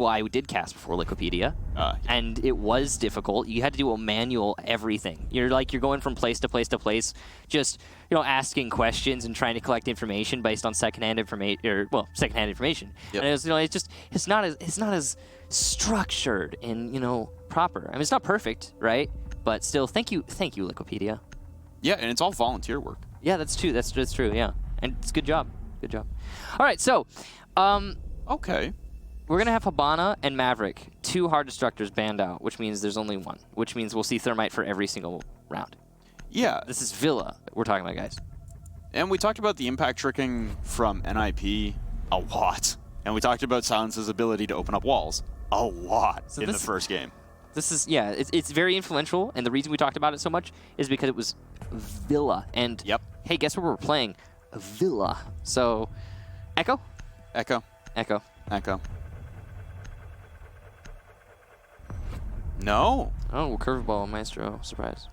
Well, I did cast before Wikipedia, and it was difficult. You had to do a manual everything. You're going from place to place to place, just asking questions and trying to collect information based on secondhand information, secondhand information. Yep. And it's not as structured and proper. I mean, it's not perfect, right? But still, thank you, Wikipedia. Yeah, and it's all volunteer work. Yeah, that's true. That's true. Yeah, and it's good job. Good job. All right, so okay. We're going to have Habana and Maverick, 2 hard destructors banned out, which means there's only 1, which means we'll see Thermite for every single round. Yeah. This is Villa we're talking about, guys. And we talked about the impact tricking from NIP a lot. And we talked about Silence's ability to open up walls a lot in the first game. This is, yeah, it's very influential, and the reason we talked about it so much is because it was Villa. And, hey, guess what we're playing? Villa. So, Echo? Echo. Echo. Echo. No. Oh, curveball, Maestro. Surprise.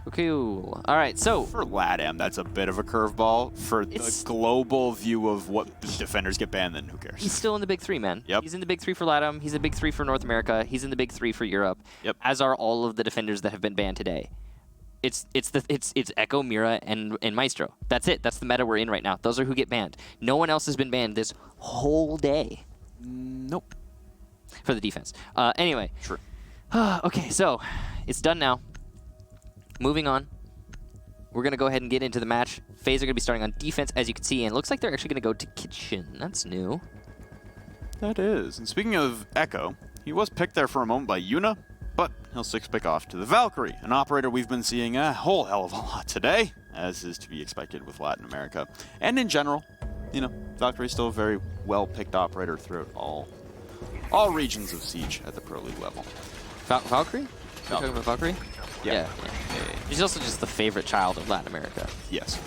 Okay, cool. All right, so for LATAM, that's a bit of a curveball. For the global view of what defenders get banned, then who cares? He's still in the big 3, man. Yep. He's in the big 3 for LATAM. He's in the big 3 for North America. He's in the big 3 for Europe. Yep. As are all of the defenders that have been banned today. It's Echo, Mira, and Maestro. That's it. That's the meta we're in right now. Those are who get banned. No one else has been banned this whole day. Nope. For the defense. Anyway. True. Okay, so it's done now. Moving on. We're going to go ahead and get into the match. FaZe are going to be starting on defense, as you can see, and it looks like they're actually going to go to Kitchen. That's new. That is. And speaking of Echo, he was picked there for a moment by Yuna, but he'll 6-pick off to the Valkyrie, an operator we've been seeing a whole hell of a lot today, as is to be expected with Latin America. And in general, Valkyrie's still a very well-picked operator throughout all regions of Siege at the Pro League level. Valkyrie? You're talking about Valkyrie? Yeah. She's also just the favorite child of Latin America. Yes.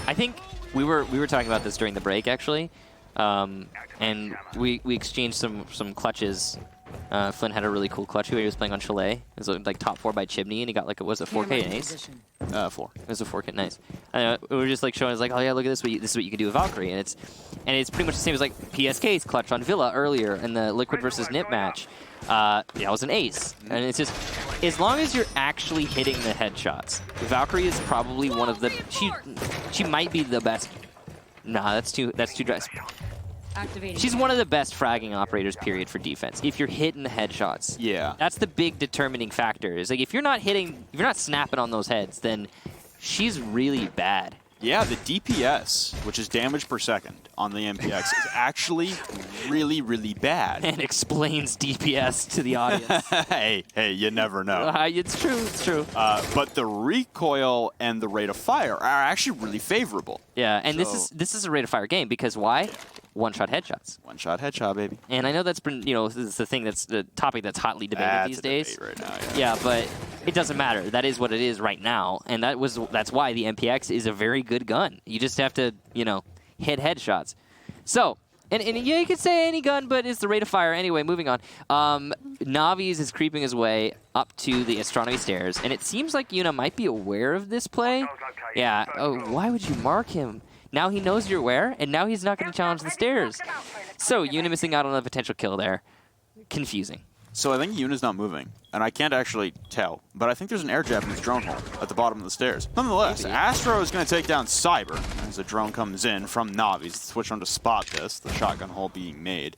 I think we were talking about this during the break, actually, and we exchanged some clutches. Flynn had a really cool clutch who he was playing on Chalet. It was like top 4 by Chimney, and he got like a 4K and ace. 4. It was a 4K, nice. We were just like showing us like, oh yeah, look at this. This is what you can do with Valkyrie, and it's pretty much the same as like PSK's clutch on Villa earlier in the Liquid versus Nip match. That was an ace, and it's just as long as you're actually hitting the headshots. Valkyrie is probably one of the she might be the best. Nah, that's too dressed. She's one of the best fragging operators, period, for defense. If you're hitting the headshots, yeah, that's the big determining factor. Is like if you're not snapping on those heads, then she's really bad. Yeah, the DPS, which is damage per second on the MPX, is actually really, really bad. And explains DPS to the audience. hey, you never know. It's true. But the recoil and the rate of fire are actually really favorable. Yeah, and this is a rate of fire game because why? One-shot headshots. One-shot headshot, baby. And I know that's been, this is the topic that's hotly debated these days. Right now, yeah, but it doesn't matter. That is what it is right now, and that's why the MPX is a very good gun. You just have to, hit headshots. So, and you could say any gun, but it's the rate of fire. Anyway, moving on. Navi's is creeping his way up to the astronomy stairs, and it seems like Yuna might be aware of this play. Yeah. Oh, why would you mark him? Now he knows you're where, and now he's not going to challenge the stairs. So Yuna missing out on a potential kill there. Confusing. So I think Yuna's not moving, and I can't actually tell, but I think there's an air jab in his drone hole at the bottom of the stairs. Nonetheless, Astro is going to take down Cyber as the drone comes in from Navi's. Switch on to spot this, the shotgun hole being made.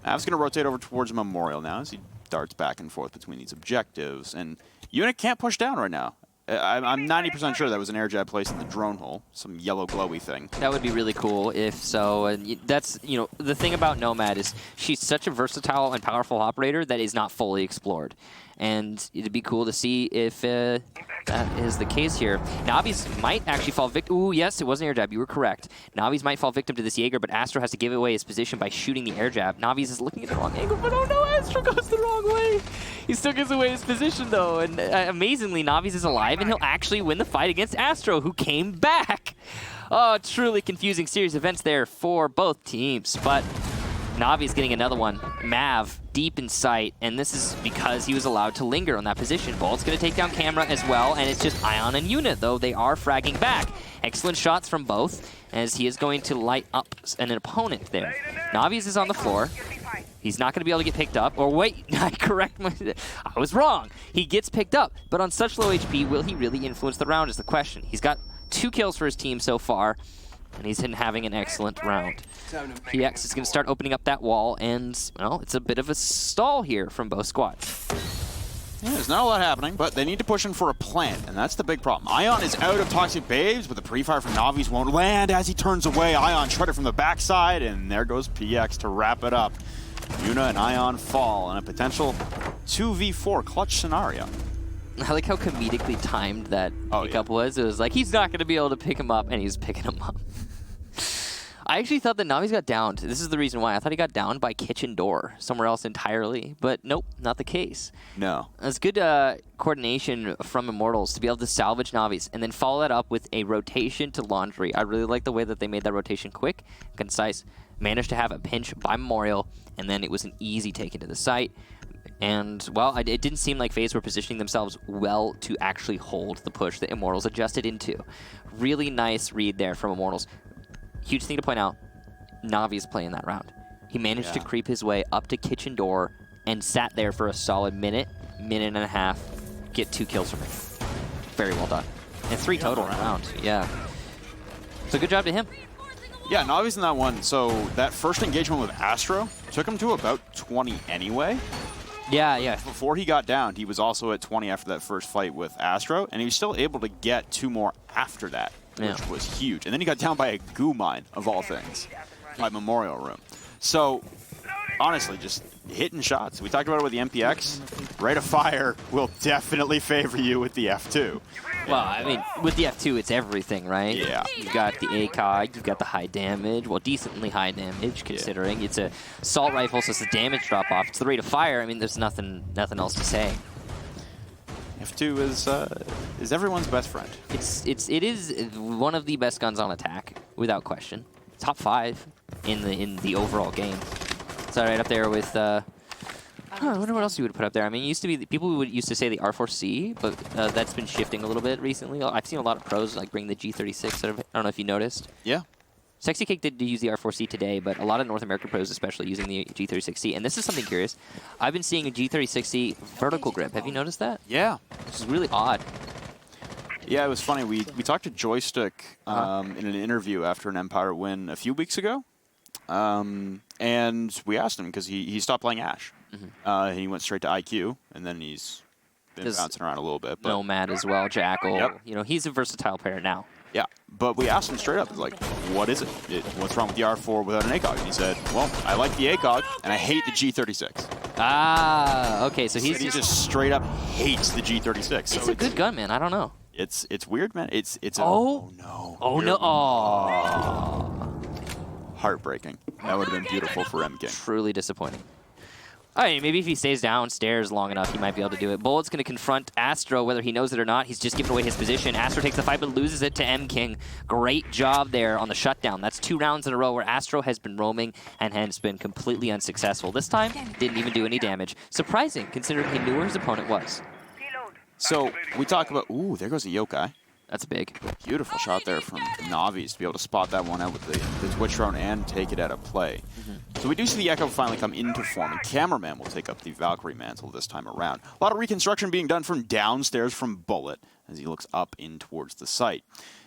Av's going to rotate over towards Memorial now as he darts back and forth between these objectives, and Yuna can't push down right now. I'm 90% sure that was an air jab placed in the drone hole, some yellow glowy thing. That would be really cool if so. And that's, the thing about Nomad is she's such a versatile and powerful operator that is not fully explored. And it'd be cool to see if that is the case here. Navi's might actually fall victim. Ooh, yes, it was an air jab. You were correct. Navi's might fall victim to this Jaeger, but Astro has to give away his position by shooting the air jab. Navi's is looking at the wrong angle, but oh no, Astro goes the wrong way. He still gives away his position, though. And amazingly, Navi's is alive, and he'll actually win the fight against Astro, who came back. Oh, truly confusing series of events there for both teams. But Navi's getting another one. Mav deep in sight, and this is because he was allowed to linger on that position. Bolt's going to take down Camera as well, and it's just Ion and Unit, though they are fragging back. Excellent shots from both, as he is going to light up an opponent there. Navi's is on the floor. He's not going to be able to get picked up. Or wait, I was wrong. He gets picked up, but on such low HP, will he really influence the round is the question. He's got 2 kills for his team so far, and he's been having an excellent round. PX is going to start opening up that wall, and, well, it's a bit of a stall here from both squads. Yeah, there's not a lot happening, but they need to push in for a plant, and that's the big problem. Ion is out of Toxic Babes, but the pre-fire from Navi's won't land as he turns away. Ion shredded from the backside, and there goes PX to wrap it up. Yuna and Ion fall in a potential 2v4 clutch scenario. I like how comedically timed that pickup was. It was like, he's not going to be able to pick him up, and he's picking him up. I actually thought that Navi's got downed. This is the reason why. I thought he got downed by kitchen door somewhere else entirely, but nope, not the case. No. It's good coordination from Immortals to be able to salvage Navi's and then follow that up with a rotation to Laundry. I really like the way that they made that rotation quick, concise, managed to have a pinch by Memorial, and then it was an easy take into the site. And, well, it didn't seem like FaZe were positioning themselves well to actually hold the push that Immortals adjusted into. Really nice read there from Immortals. Huge thing to point out, Navi's playing that round. He managed to creep his way up to kitchen door and sat there for a solid minute and a half, get 2 kills from it. Very well done. And 3 total in a round, yeah. So good job to him. Yeah, Navi's in that one. So that first engagement with Astro took him to about 20 anyway. Yeah. Before he got downed, he was also at 20 after that first fight with Astro, and he was still able to get 2 more after that, which was huge. And then he got down by a goo mine, of all things, by Memorial Room. So, honestly, just hitting shots. We talked about it with the MPX. Rate of fire will definitely favor you with the F2. Well, I mean, with the F2, it's everything, right? Yeah. You've got the ACOG, you've got the high damage, well, decently high damage, considering it's a assault rifle, so it's a damage drop-off. It's the rate of fire. I mean, there's nothing else to say. F2 is everyone's best friend. It is one of the best guns on attack, without question. Top 5 in the overall game. It's right up there with. I wonder what else you would put up there. I mean, it used to be people used to say the R4C, but that's been shifting a little bit recently. I've seen a lot of pros like bring the G36. I don't know if you noticed. Yeah. Sexy Cake did use the R4C today, but a lot of North American pros especially using the G36C. And this is something curious. I've been seeing a G36C vertical grip. Have you noticed that? Yeah. This is really odd. Yeah, it was funny. We talked to Joystick in an interview after an Empire win a few weeks ago. And we asked him because he stopped playing Ash. He went straight to IQ, and then he's been bouncing around a little bit. But Nomad as well, Jackal. Yep. You know, he's a versatile player now. Yeah, but we asked him straight up, like, what is it? What's wrong with the R4 without an ACOG? And he said, well, I like the ACOG, and I hate the G36. Ah, okay, so he just straight up hates the G36. It's so a good gun, man. I don't know. It's weird, man. It's oh no. Oh no. Oh. Heartbreaking. That would have been beautiful for MK. Truly disappointing. All right, maybe if he stays downstairs long enough, he might be able to do it. Bullet's going to confront Astro, whether he knows it or not. He's just given away his position. Astro takes the fight, but loses it to M-King. Great job there on the shutdown. That's 2 rounds in a row where Astro has been roaming and has been completely unsuccessful. This time, didn't even do any damage. Surprising, considering he knew where his opponent was. So, we talk about... Ooh, there goes a Yokai. That's big. Beautiful shot there from Navi's to be able to spot that one out with the Twitch drone and take it out of play. So we do see the Echo finally come into form, and Cameraman will take up the Valkyrie mantle this time around. A lot of reconstruction being done from downstairs from Bullet as he looks up in towards the site.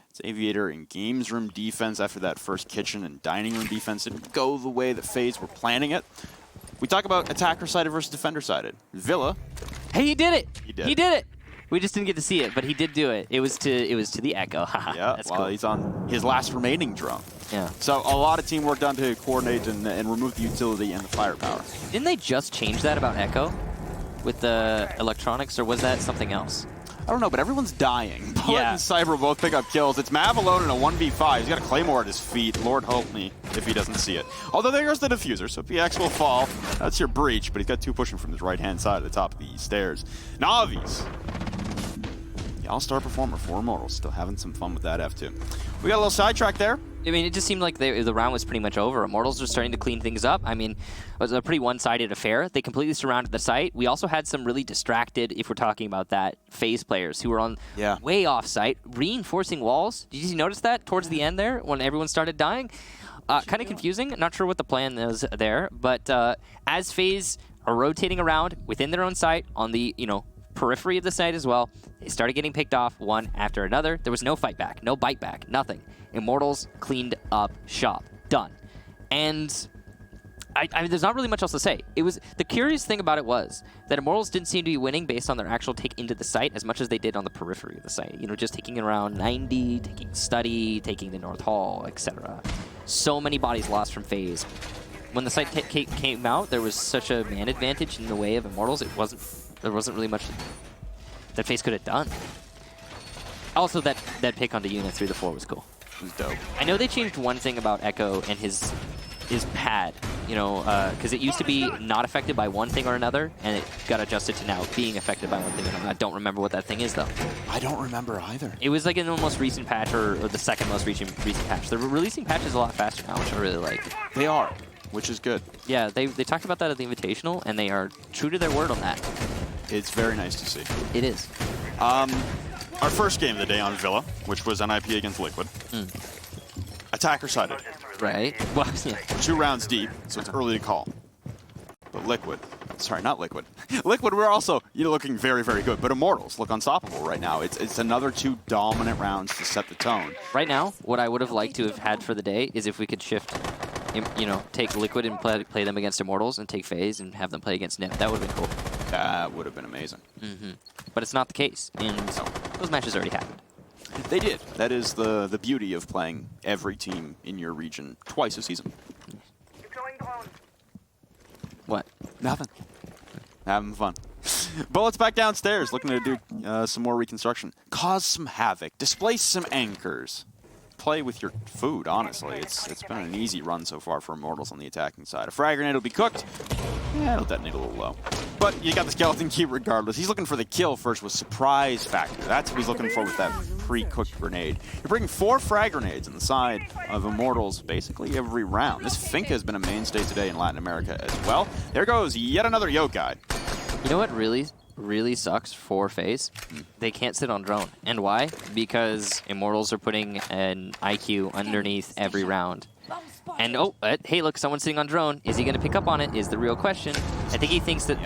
It's Aviator in games room defense after that first kitchen and dining room defense didn't go the way that FaZe were planning it. We talk about attacker-sided versus defender-sided. Villa. Hey, he did it! He did. He did it! We just didn't get to see it, but he did do it. It was to the Echo. Yeah, that's well, cool. He's on his last remaining drone. Yeah. So a lot of teamwork done to coordinate and remove the utility and the firepower. Didn't they just change that about Echo with the electronics, or was that something else? I don't know, but everyone's dying. Bullet and Cyber both pick up kills. It's Mav alone in a 1v5. He's got a Claymore at his feet. Lord help me if he doesn't see it. Although there goes the diffuser, so PX will fall. That's your breach, but he's got 2 pushing from his right-hand side at the top of the stairs. Navi's. The all-star performer for Immortals. Still having some fun with that F2. We got a little sidetrack there. I mean, it just seemed like the round was pretty much over. Immortals are starting to clean things up. I mean, it was a pretty one-sided affair. They completely surrounded the site. We also had some really distracted, if we're talking about that, FaZe players who were on way off-site, reinforcing walls. Did you notice that towards the end there when everyone started dying? Kind of confusing. Not sure what the plan is there, but as FaZe are rotating around within their own site on the periphery of the site as well, they started getting picked off one after another. There was no fight back, no bite back, nothing. Immortals cleaned up shop, done. And I mean, there's not really much else to say. It was the curious thing about it was that Immortals didn't seem to be winning based on their actual take into the site as much as they did on the periphery of the site. Just taking around 90, taking Study, taking the North Hall, etc. So many bodies lost from FaZe. When the site came out, there was such a man advantage in the way of Immortals. There wasn't really much that FaZe could have done. Also, that pick onto Unit through the 4 was cool. It was dope. I know they changed one thing about Echo and his pad, because it used to be not affected by one thing or another, and it got adjusted to now being affected by one thing or another. I don't remember what that thing is, though. I don't remember either. It was like in the most recent patch, or the second most recent patch. They're releasing patches a lot faster now, which I really like. They are, which is good. Yeah, they talked about that at the Invitational, and they are true to their word on that. It's very nice to see. It is. Our first game of the day on Villa, which was NIP against Liquid. Attacker-sided. Right. Well, yeah. 2 rounds deep, so it's early to call. But Liquid, sorry, not Liquid. Liquid, we're also looking very, very good. But Immortals look unstoppable right now. It's another 2 dominant rounds to set the tone. Right now, what I would have liked to have had for the day is if we could shift, take Liquid and play them against Immortals, and take FaZe and have them play against NIP. That would have been cool. That would have been amazing. But it's not the case, and those matches already happened. They did. That is the beauty of playing every team in your region twice a season. What? Nothing. Having fun. Bullets back downstairs, looking to do some more reconstruction. Cause some havoc. Displace some anchors. Play with your food, honestly. It's been an easy run so far for Immortals on the attacking side. A frag grenade will be cooked. Yeah, it'll detonate a little low. But you got the skeleton key regardless. He's looking for the kill first with surprise factor. That's what he's looking for with that pre-cooked grenade. You're bringing 4 frag grenades on the side of Immortals basically every round. This Finca has been a mainstay today in Latin America as well. There goes yet another yokai. You know what really sucks for FaZe? They can't sit on drone. And why? Because Immortals are putting an IQ underneath every round. And hey, look, someone's sitting on drone. Is he going to pick up on it? Is the real question. I think he thinks that.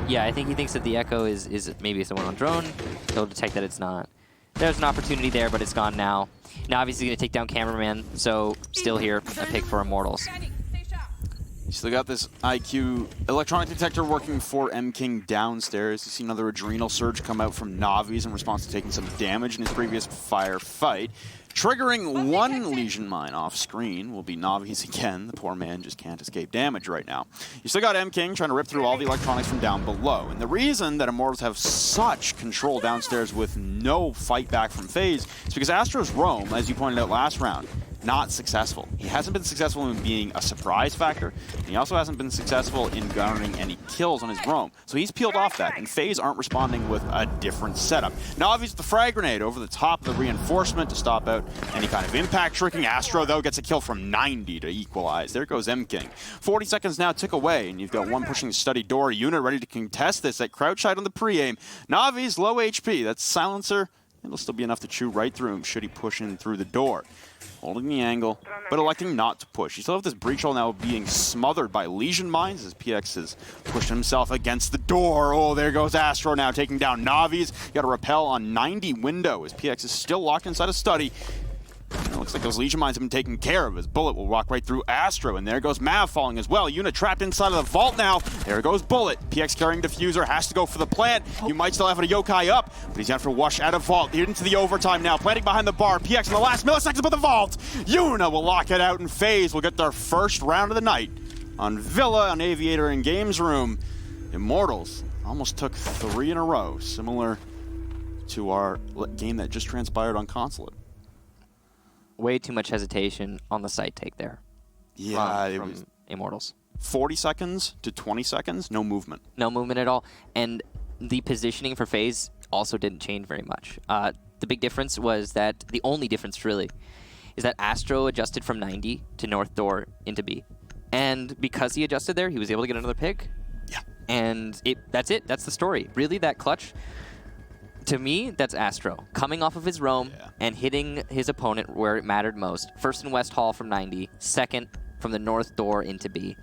Yeah, I think he thinks that the Echo is maybe someone on drone. He'll detect that it's not. There's an opportunity there, but it's gone now. Now, obviously, going to take down Cameraman. So, still here, a pick for Immortals. You still got this IQ electronic detector working for M-King downstairs. You see another adrenal surge come out from Navi's in response to taking some damage in his previous firefight. Triggering 1 Legion Mine off screen will be Navi's again. The poor man just can't escape damage right now. You still got M-King trying to rip through all the electronics from down below. And the reason that Immortals have such control downstairs with no fight back from FaZe is because Astro's roam, as you pointed out last round, not successful. He hasn't been successful in being a surprise factor, and he also hasn't been successful in garnering any kills on his roam. So he's peeled off that, and FaZe aren't responding with a different setup. Now, obviously, the frag grenade over the top of the reinforcement to stop out any kind of impact tricking. Astro, though, gets a kill from 90 to equalize. There goes M-King. 40 seconds now tick away, and you've got 1 pushing the study door. Unit ready to contest this at crouch side on the pre-aim. Navi's low HP. That's silencer. It'll still be enough to chew right through him should he push in through the door. Holding the angle, but electing not to push. You still have this breach hole now being smothered by Legion Mines as PX has pushed himself against the door. Oh, there goes Astro now taking down Navi's. Got a repel on 90 window as PX is still locked inside a study. It looks like those Legion Mines have been taken care of as Bullet will walk right through Astro, and there goes Mav falling as well. Unit trapped inside of the vault now. There goes Bullet. PX carrying Diffuser, has to go for the plant. You might still have a yokai up, but he's down for Wash out of vault. Into the overtime now, planting behind the bar. PX in the last milliseconds of the vault. Yuna will lock it out, and FaZe will get their first round of the night on Villa, on Aviator, in Games Room. Immortals almost took 3 in a row, similar to our game that just transpired on Consulate. Way too much hesitation on the site take there. Yeah, from Immortals. 40 seconds to 20 seconds, no movement. No movement at all. And the positioning for FaZe also didn't change very much. The big difference was that, the only difference really, is that Astro adjusted from 90 to North Door into B. And because he adjusted there, he was able to get another pick. Yeah. And that's it. That's the story. Really, that clutch, To me, that's Astro. Coming off of his roam and hitting his opponent where it mattered most. First in West Hall from 90. Second from the north door into B.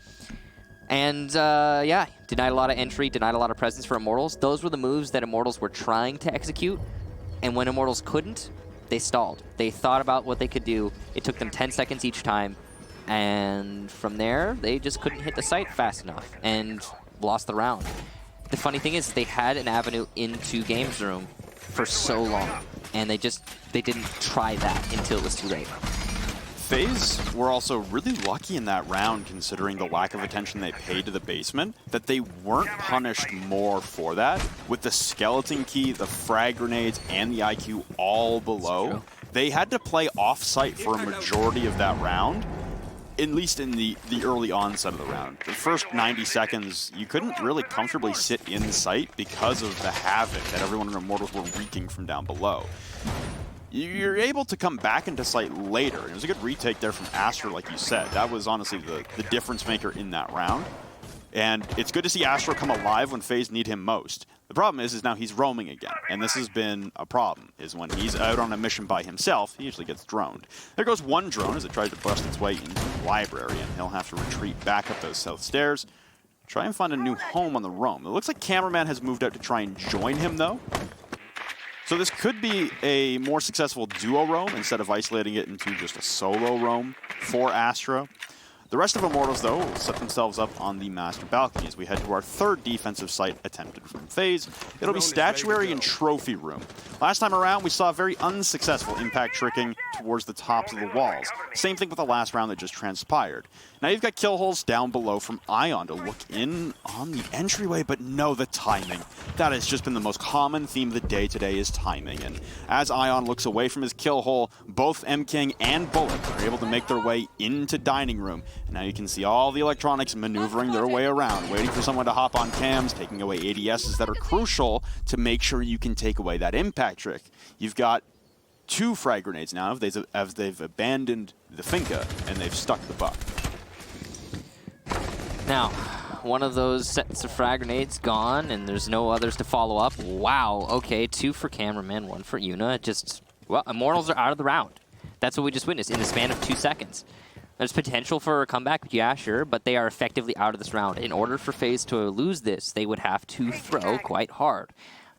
And yeah, denied a lot of entry, denied a lot of presence for Immortals. Those were the moves that Immortals were trying to execute. And when Immortals couldn't, they stalled. They thought about what they could do. It took them 10 seconds each time. And from there, they just couldn't hit the site fast enough and lost the round. The funny thing is they had an avenue into Games Room for so long, and they didn't try that until it was too late. FaZe were also really lucky in that round, considering the lack of attention they paid to the basement, that they weren't punished more for that. With the skeleton key, the frag grenades, and the IQ all below, they had to play off-site for a majority of that round, at least in the early onset of the round. The first 90 seconds, you couldn't really comfortably sit in sight because of the havoc that everyone in Immortals were wreaking from down below. You're able to come back into sight later. It was a good retake there from Astro, like you said. That was honestly the difference maker in that round. And it's good to see Astro come alive when FaZe need him most. The problem is now he's roaming again, and this has been a problem, is when he's out on a mission by himself, he usually gets droned. There goes one drone as it tries to bust its way into the library, and he'll have to retreat back up those south stairs, try and find a new home on the roam. It looks like Cameraman has moved out to try and join him, though. So this could be a more successful duo roam instead of isolating it into just a solo roam for Astro. The rest of Immortals, though, will set themselves up on the master balcony as we head to our third defensive site attempted from FaZe. It'll be Statuary and Trophy Room. Last time around, we saw very unsuccessful impact tricking towards the tops of the walls. Same thing with the last round that just transpired. Now you've got kill holes down below from Ion to look in on the entryway, but no, the timing. That has just been the most common theme of the day today is timing. And as Ion looks away from his kill hole, both M-King and Bullet are able to make their way into Dining Room. And now you can see all the electronics maneuvering their way around, waiting for someone to hop on cams, taking away ADSs that are crucial to make sure you can take away that impact trick. You've got 2 frag grenades now as they've abandoned the Finca and they've stuck the buck. Now, One of those sets of frag grenades gone, and there's no others to follow up. Wow, okay, 2 for Cameraman, 1 for Yuna. Just, well, Immortals are out of the round. That's what we just witnessed in the span of 2 seconds. There's potential for a comeback, yeah, sure, but they are effectively out of this round. In order for FaZe to lose this, they would have to throw quite hard.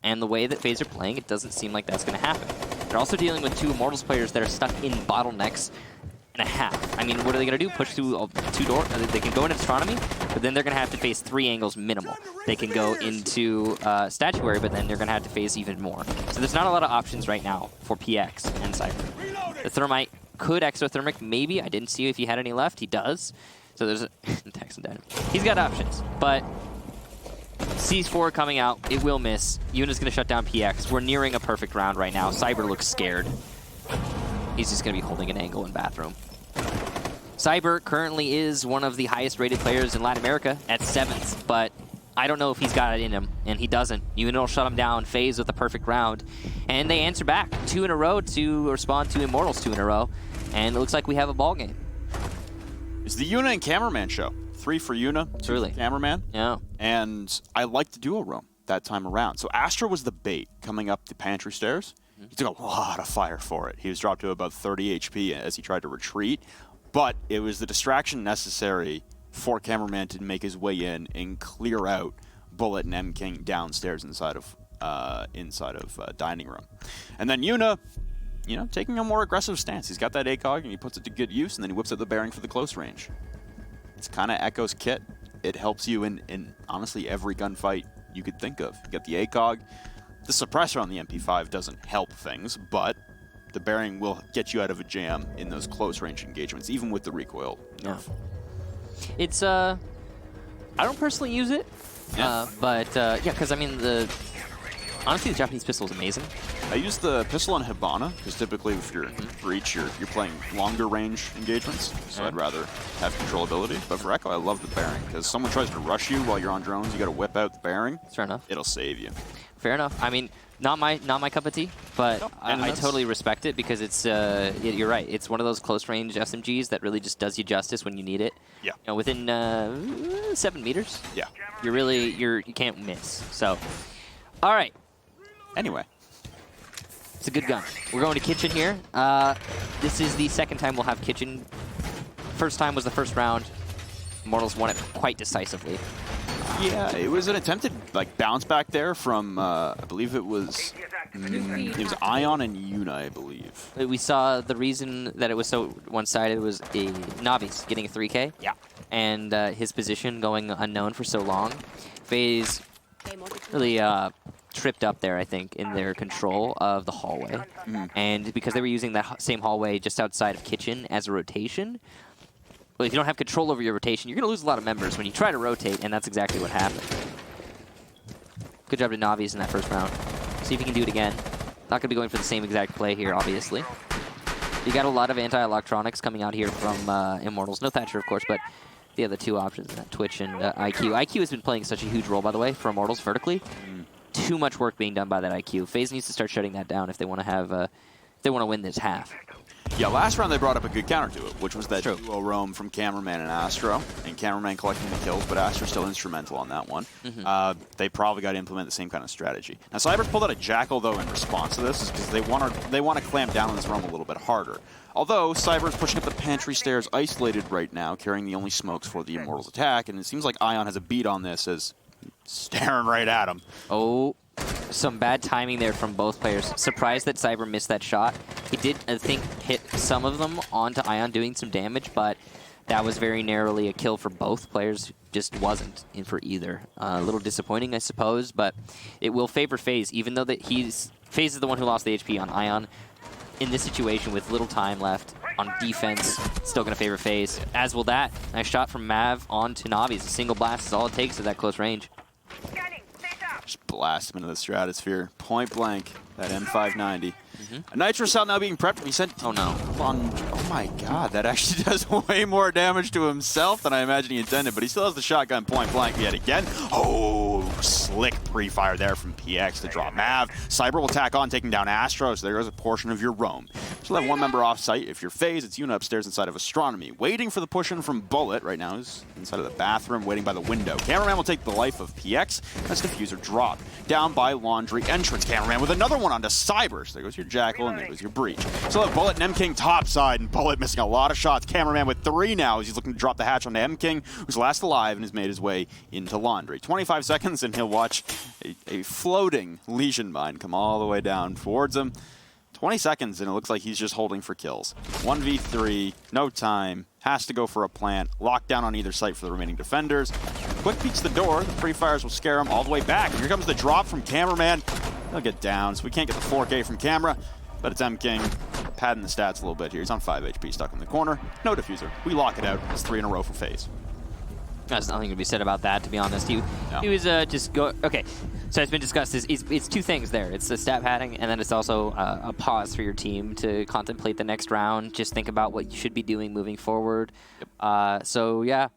And the way that FaZe are playing, it doesn't seem like that's going to happen. They're also dealing with 2 Immortals players that are stuck in bottlenecks and a half. I mean, what are they going to do? Push through 2 doors? They can go into Astronomy, but then they're going to have to face 3 angles minimal. They can go into Statuary, but then they're going to have to face even more. So there's not a lot of options right now for PX and Cypher. The Thermite could exothermic, maybe. I didn't see if he had any left. He does. So there's a Tex and Dynamite. He's got options, but C4 coming out. It will miss. Yuna's going to shut down PX. We're nearing a perfect round right now. Cyber looks scared. He's just going to be holding an angle in bathroom. Cyber currently is one of the highest rated players in Latin America at 7th, but I don't know if he's got it in him, and he doesn't. Yuna will shut him down, FaZe with a perfect round, and they answer back 2 in a row to respond to Immortals 2 in a row, and it looks like we have a ball game. It's the Yuna and Cameraman show. 3 for Yuna, 2 for Cameraman. Yeah. And I liked the duo roam that time around. So Astro was the bait coming up the pantry stairs. He took a lot of fire for it. He was dropped to about 30 HP as he tried to retreat, but it was the distraction necessary for Cameraman to make his way in and clear out Bullet and M-King downstairs inside of Dining Room. And then Yuna, you know, taking a more aggressive stance. He's got that ACOG and he puts it to good use, and then he whips out the bearing for the close range. It's kind of Echo's kit. It helps you in honestly every gunfight you could think of. You got the ACOG. The suppressor on the MP5 doesn't help things, but the bearing will get you out of a jam in those close-range engagements, even with the recoil nerf. Yeah. It's, I don't personally use it, but, yeah, because, I mean, honestly, the Japanese pistol is amazing. I use the pistol on Hibana, because typically if you're breach, you're playing longer-range engagements, so I'd rather have controllability. But for Echo, I love the bearing, because someone tries to rush you while you're on drones, you got to whip out the bearing. Fair enough. It'll save you. Fair enough. I mean, not my cup of tea, but nope. I totally respect it because it's you're right. It's one of those close range SMGs that really just does you justice when you need it. Yeah. You know, within 7 meters. Yeah. You can't miss. So, all right. Anyway, It's a good gun. We're going to Kitchen here. This is the second time we'll have Kitchen. First time was the first round. Immortals won it quite decisively. Yeah, it was an attempted like bounce back there from I believe it was Ion and Yuna, I believe. We saw the reason that it was so one-sided was a Navi's getting a 3K. Yeah. And his position going unknown for so long. FaZe really tripped up there, I think, in their control of the hallway. And because they were using that same hallway just outside of Kitchen as a rotation, well, if you don't have control over your rotation, you're going to lose a lot of members when you try to rotate, and that's exactly what happened. Good job to Navi's in that first round. See if he can do it again. Not going to be going for the same exact play here, obviously. You got a lot of anti-electronics coming out here from Immortals. No Thatcher, of course, but the other two options, Twitch and IQ. IQ has been playing such a huge role, by the way, for Immortals vertically. Too much work being done by that IQ. FaZe needs to start shutting that down if they want to have, if they want to win this half. Yeah, last round they brought up a good counter to it, which was that True. duo roam from Cameraman and Astro, and Cameraman collecting the kills, but Astro's still instrumental on that one. They probably got to implement the same kind of strategy. Now, Cyber's pulled out a Jackal, though, in response to this, because they want to clamp down on this roam a little bit harder. Although, Cyber's pushing up the pantry stairs isolated right now, carrying the only smokes for the Immortals attack, and it seems like Ion has a beat on this as staring right at him. Oh, some bad timing there from both players. Surprised that Cyber missed that shot. He did, I think, hit some of them onto Ion doing some damage, but that was very narrowly a kill for both players. Just wasn't in for either. A little disappointing, I suppose, but it will favor FaZe, even though FaZe is the one who lost the HP on Ion. In this situation with little time left on defense, still going to favor FaZe, as will that. Nice shot from Mav onto Navi's. A single blast is all it takes at that close range. Just blast him into the stratosphere. Point blank, that M590. A Nitro cell now being prepped. He sent Oh no. Oh my god, that actually does way more damage to himself than I imagined he intended, but he still has the shotgun point blank yet again. Oh, slick pre-fire there from PX to drop Mav. Cyber will tack on, taking down Astro, so there goes a portion of your roam. Still have one member off site. If you're FaZe, it's Yuna upstairs inside of Astronomy. Waiting for the push-in from Bullet right now. He's inside of the bathroom, waiting by the window. Cameraman will take the life of PX. That's Diffuser drop. Down by Laundry entrance. Cameraman with another one onto Cyber. So there goes your Jackal, and there goes your Breach. Still have Bullet and M-King topside, and Bullet missing a lot of shots. Cameraman with 3 now as he's looking to drop the hatch onto M-King, who's last alive and has made his way into Laundry. 25 seconds, and he'll watch a floating Legion mine come all the way down towards him. 20 seconds, and it looks like he's just holding for kills. 1v3, no time, has to go for a plant, lockdown on either site for the remaining defenders. Quick peeks the door, the pre-fires will scare him all the way back. Here comes the drop from Cameraman. He'll get down, so we can't get the 4K from Camera, but it's M-King padding the stats a little bit here. He's on 5 HP, stuck in the corner. No diffuser. We lock it out. It's 3 in a row for FaZe. There's nothing to be said about that, to be honest. He was just go. Okay, so it's been discussed. It's two things there. It's the stat padding, and then it's also a pause for your team to contemplate the next round. Just think about what you should be doing moving forward. So yeah,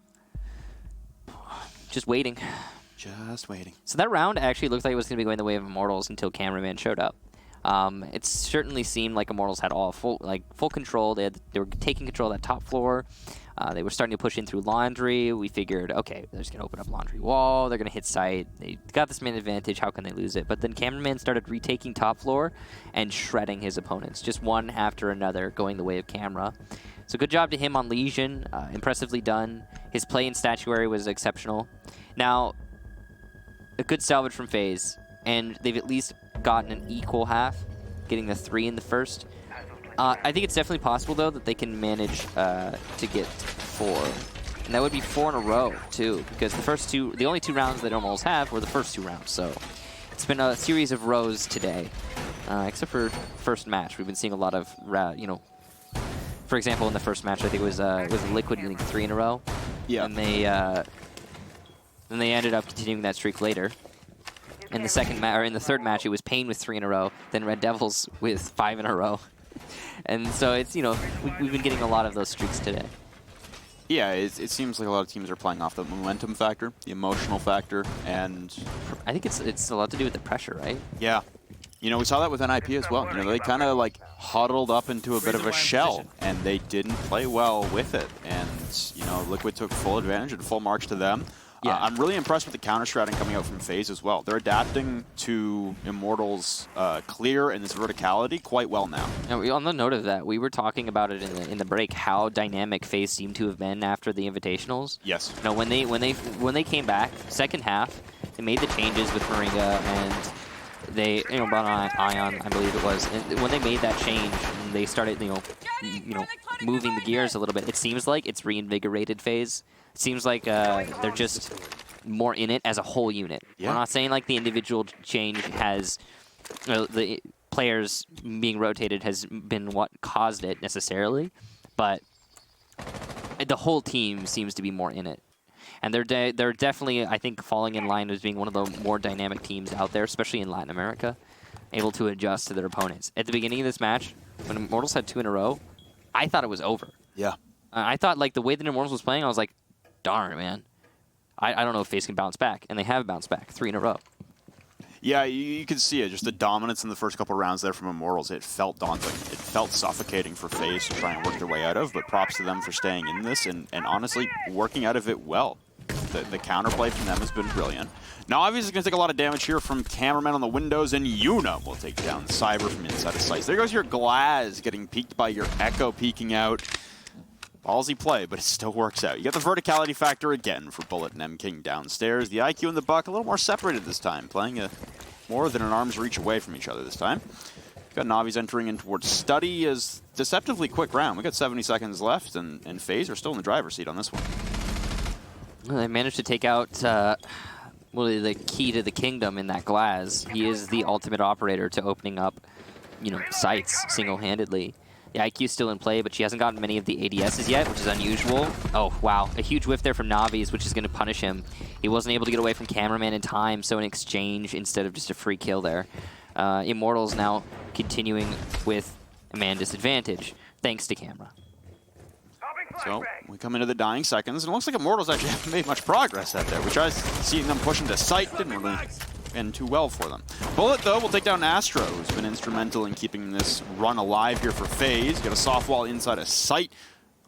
just waiting. Just waiting. So that round actually looked like it was going to be going the way of Immortals until Cameraman showed up. It certainly seemed like Immortals had full control. They were taking control of that top floor. They were starting to push in through Laundry. We figured, okay, they're just going to open up Laundry wall. They're going to hit site. They got this man advantage. How can they lose it? But then Cameraman started retaking top floor and shredding his opponents, just one after another, going the way of Camera. So good job to him on Legion. Impressively done. His play in Statuary was exceptional. Now, a good salvage from FaZe, and they've at least gotten an equal half, getting the 3 in the first. I think it's definitely possible, though, that they can manage to get 4. And that would be 4 in a row, too, because the only 2 rounds that Immortals have were the first 2 rounds. So it's been a series of rows today, except for first match. We've been seeing a lot of, for example, in the first match, I think it was Liquid getting 3 in a row. Yeah. And they ended up continuing that streak later. In the third match, it was Pain with 3 in a row, then Red Devils with 5 in a row. And so it's, we've been getting a lot of those streaks today. Yeah, it seems like a lot of teams are playing off the momentum factor, the emotional factor, and I think it's a lot to do with the pressure, right? Yeah. We saw that with NIP as well. They kind of huddled up into a bit of a shell, and they didn't play well with it. And, Liquid took full advantage and full marks to them. Yeah. I'm really impressed with the counter-stratting coming out from FaZe as well. They're adapting to Immortals' clear and this verticality quite well now. And on the note of that, we were talking about it in the break, how dynamic FaZe seemed to have been after the Invitationals. Yes. You know, when they came back, second half, they made the changes with Moringa and they brought on Ion, I believe it was. And when they made that change, and they started moving the gears a little bit. It seems like it's reinvigorated FaZe. It seems like they're just more in it as a whole unit. Yeah. We're not saying like the individual change has the players being rotated has been what caused it necessarily, but the whole team seems to be more in it. And they're definitely, I think, falling in line as being one of the more dynamic teams out there, especially in Latin America, able to adjust to their opponents. At the beginning of this match, when Immortals had 2 in a row, I thought it was over. Yeah. I thought, like, the way that Immortals was playing, I was like, darn, man. I don't know if FaZe can bounce back. And they have bounced back 3 in a row. Yeah, you can see it. Just the dominance in the first couple rounds there from Immortals. It felt daunting. It felt suffocating for FaZe to try and work their way out of, but props to them for staying in this and honestly working out of it well. The counterplay from them has been brilliant. Now, obviously, going to take a lot of damage here from Cameraman on the windows, and Yuna will take down Cyber from inside of sights. There goes your Glaz getting peeked by your Echo peeking out. Ballsy play, but it still works out. You got the verticality factor again for Bullet and M-King downstairs. The IQ and the Buck a little more separated this time, playing more than an arm's reach away from each other this time. Got Navi's entering in towards Study as deceptively quick round. We got 70 seconds left, and FaZe are still in the driver's seat on this one. Well, they managed to take out the key to the kingdom in that Glaz. He is the ultimate operator to opening up, sites single-handedly. The IQ's still in play, but she hasn't gotten many of the ADSs yet, which is unusual. Oh, wow. A huge whiff there from Navi's, which is going to punish him. He wasn't able to get away from Cameraman in time, so an exchange instead of just a free kill there. Immortals now continuing with a man disadvantage, thanks to Camera. So we come into the dying seconds, and it looks like Immortals actually haven't made much progress out there. We tried seeing them push into sight, didn't really end too well for them. Bullet, though, will take down Astro, who's been instrumental in keeping this run alive here for FaZe. Got a soft wall inside of sight,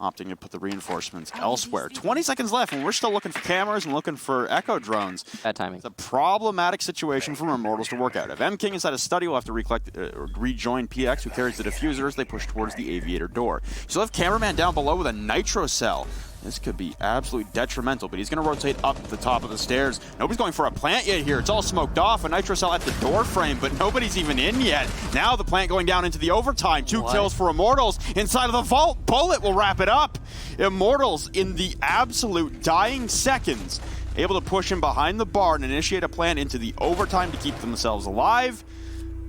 opting to put the reinforcements elsewhere. 20 seconds left, and we're still looking for cameras and looking for Echo drones. Bad timing. It's a problematic situation for Immortals to work out of. M-King inside a Study will have to rejoin PX, who carries the diffusers. They push towards the Aviator door. You still have Cameraman down below with a Nitro Cell. This could be absolutely detrimental, but he's going to rotate up the top of the stairs. Nobody's going for a plant yet here. It's all smoked off. A Nitro Cell at the door frame, but nobody's even in yet. Now the plant going down into the overtime. 2 kills for Immortals inside of the vault. Bullet will wrap it up. Immortals in the absolute dying seconds, able to push him behind the bar and initiate a plant into the overtime to keep themselves alive.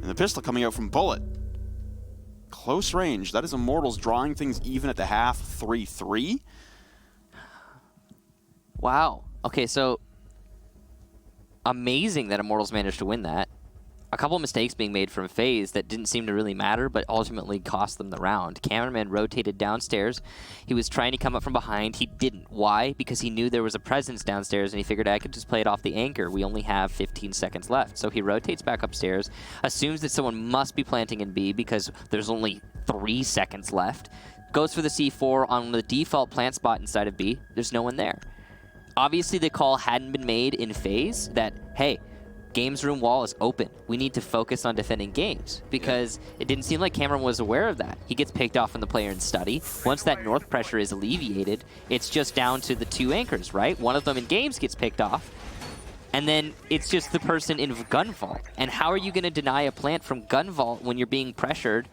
And the pistol coming out from Bullet. Close range. That is Immortals drawing things even at the half, 3-3. Wow. Okay, so amazing that Immortals managed to win that. A couple of mistakes being made from FaZe that didn't seem to really matter, but ultimately cost them the round. Cameraman rotated downstairs. He was trying to come up from behind. He didn't. Why? Because he knew there was a presence downstairs, and he figured I could just play it off the anchor. We only have 15 seconds left. So he rotates back upstairs, assumes that someone must be planting in B because there's only 3 seconds left. Goes for the C4 on the default plant spot inside of B. There's no one there. Obviously, the call hadn't been made in FaZe that, hey, games room wall is open. We need to focus on defending games because it didn't seem like Cameron was aware of that. He gets picked off in the player in Study. Once that north pressure is alleviated, it's just down to the 2 anchors, right? One of them in games gets picked off, and then it's just the person in gun vault. And how are you going to deny a plant from gun vault when you're being pressured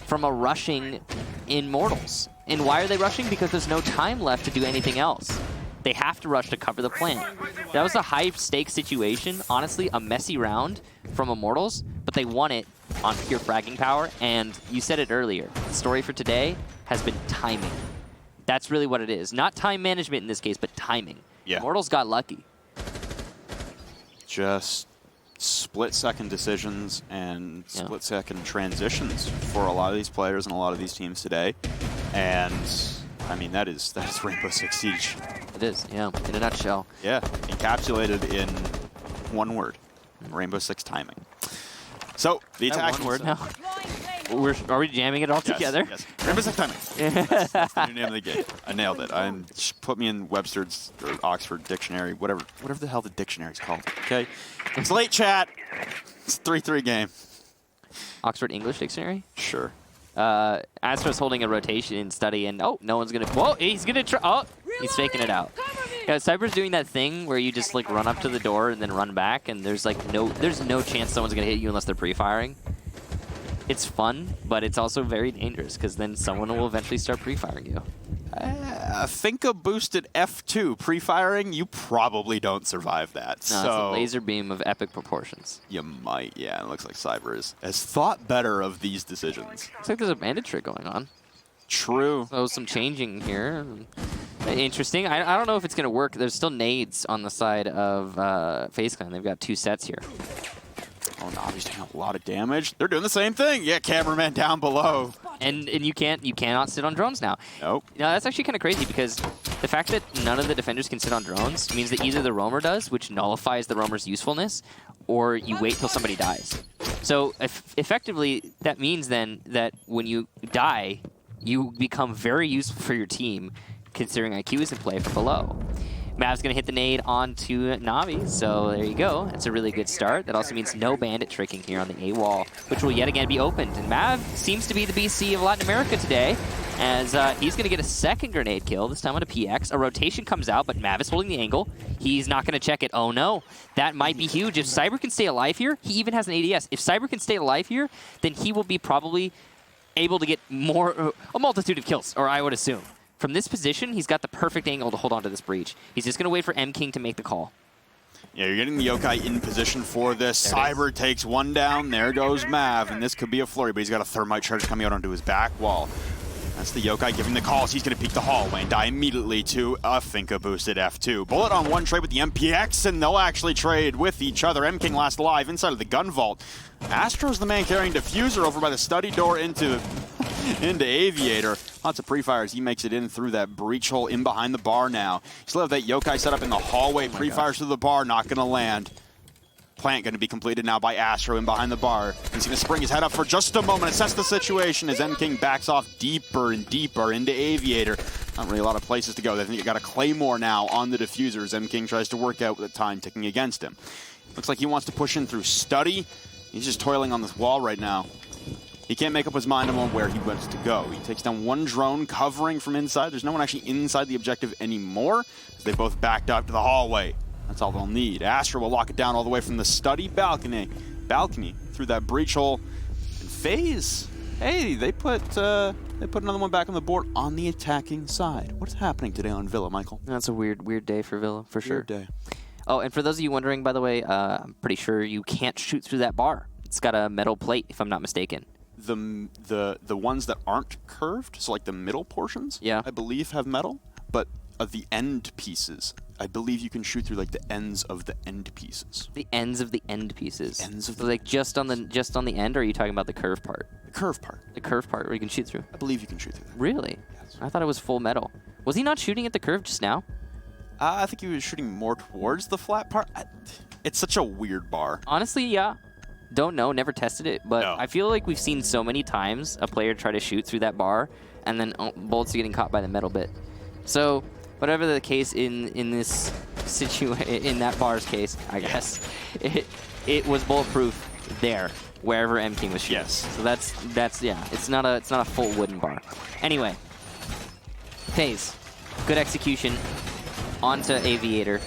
from a rushing Immortals? And why are they rushing? Because there's no time left to do anything else. They have to rush to cover the plant. That was a high-stakes situation. Honestly, a messy round from Immortals, but they won it on pure fragging power, and you said it earlier. The story for today has been timing. That's really what it is. Not time management in this case, but timing. Yeah. Immortals got lucky. Just split-second decisions and split-second transitions for a lot of these players and a lot of these teams today. And I mean, that is Rainbow6 Siege. It is, yeah, in a nutshell. Yeah, encapsulated in one word, Rainbow6 timing. So, the attack... One word now? Are we jamming it all together? Yes. Rainbow6 timing. That's the new name of the game. I nailed it. Put me in Webster's or Oxford Dictionary, whatever the hell the dictionary's called. Okay. It's late, chat. It's a 3-3 game. Oxford English Dictionary? Sure. Astro's holding a rotation in study, and no one's gonna. Whoa, he's gonna try. Oh, he's faking it out. Yeah, Cyber's doing that thing where you just like run up to the door and then run back, and there's no chance someone's gonna hit you unless they're pre-firing. It's fun, but it's also very dangerous because then someone will eventually start pre-firing you. Think a boosted F2 pre-firing, you probably don't survive that. No, it's a laser beam of epic proportions. You might, yeah. It looks like Cyber has thought better of these decisions. Looks like there's a bandit trick going on. True. So some changing here. Interesting. I don't know if it's going to work. There's still nades on the side of FaZe Clan. They've got 2 sets here. Oh, Navi's taking a lot of damage. They're doing the same thing. Yeah, cameraman down below. And you cannot sit on drones now. Nope. Now that's actually kind of crazy because the fact that none of the defenders can sit on drones means that either the roamer does, which nullifies the roamer's usefulness, or you wait till somebody dies. So effectively, that means then that when you die, you become very useful for your team, considering IQ is in play from below. Mav's going to hit the nade onto Navi, so there you go. That's a really good start. That also means no bandit tricking here on the A wall, which will yet again be opened. And Mav seems to be the BC of Latin America today, as he's going to get a second grenade kill, this time on a PX. A rotation comes out, but Mav is holding the angle. He's not going to check it. Oh no, that might be huge. If Cyber can stay alive here, he even has an ADS. If Cyber can stay alive here, then he will be probably able to get a multitude of kills, or I would assume. From this position, he's got the perfect angle to hold on to this breach. He's just going to wait for M King to make the call. Yeah, you're getting the Yokai in position for this. Cyber takes one down. There goes Mav, and this could be a flurry, but he's got a thermite charge coming out onto his back wall. That's the Yokai giving the calls. He's going to peek the hallway and die immediately to a Finka-boosted F2. Bullet on one trade with the MPX, and they'll actually trade with each other. M King last alive inside of the gun vault. Astro's the man carrying Diffuser over by the study door into Aviator. Lots of pre-fires. He makes it in through that breach hole in behind the bar now. Still have that Yokai set up in the hallway. Pre-fires through the bar, not going to land. Plant going to be completed now by Astro in behind the bar. He's going to spring his head up for just a moment, assess the situation as M King backs off deeper and deeper into Aviator. Not really a lot of places to go. They think you got a Claymore now on the Diffuser as M King tries to work out with the time ticking against him. Looks like he wants to push in through Study. He's just toiling on this wall right now. He can't make up his mind on where he wants to go. He takes down one drone covering from inside. There's no one actually inside the objective anymore, as they both backed up to the hallway. That's all they'll need. Astro will lock it down all the way from the study balcony through that breach hole. And FaZe, hey, they put another one back on the board on the attacking side. What's happening today on Villa, Michael? That's a weird day for Villa, for sure. Weird day. Oh, and for those of you wondering, by the way, I'm pretty sure you can't shoot through that bar. It's got a metal plate, if I'm not mistaken. The ones that aren't curved, so like the middle portions, yeah, I believe have metal, but the end pieces, I believe you can shoot through like the ends of the end pieces. The ends of the end pieces. Ends of so like just on the end, or are you talking about the curved part? The curved part. The curved part where you can shoot through. I believe you can shoot through that. Really? Yes. I thought it was full metal. Was he not shooting at the curve just now? I think he was shooting more towards the flat part. It's such a weird bar. Honestly, yeah. Don't know, never tested it, but no. I feel like we've seen so many times a player try to shoot through that bar and then bullets are getting caught by the metal bit. So, whatever the case in this in that bar's case, I guess, it was bulletproof there, wherever M King was shooting. Yes. So that's yeah, it's not a full wooden bar. Anyway, FaZe, good execution onto Aviator.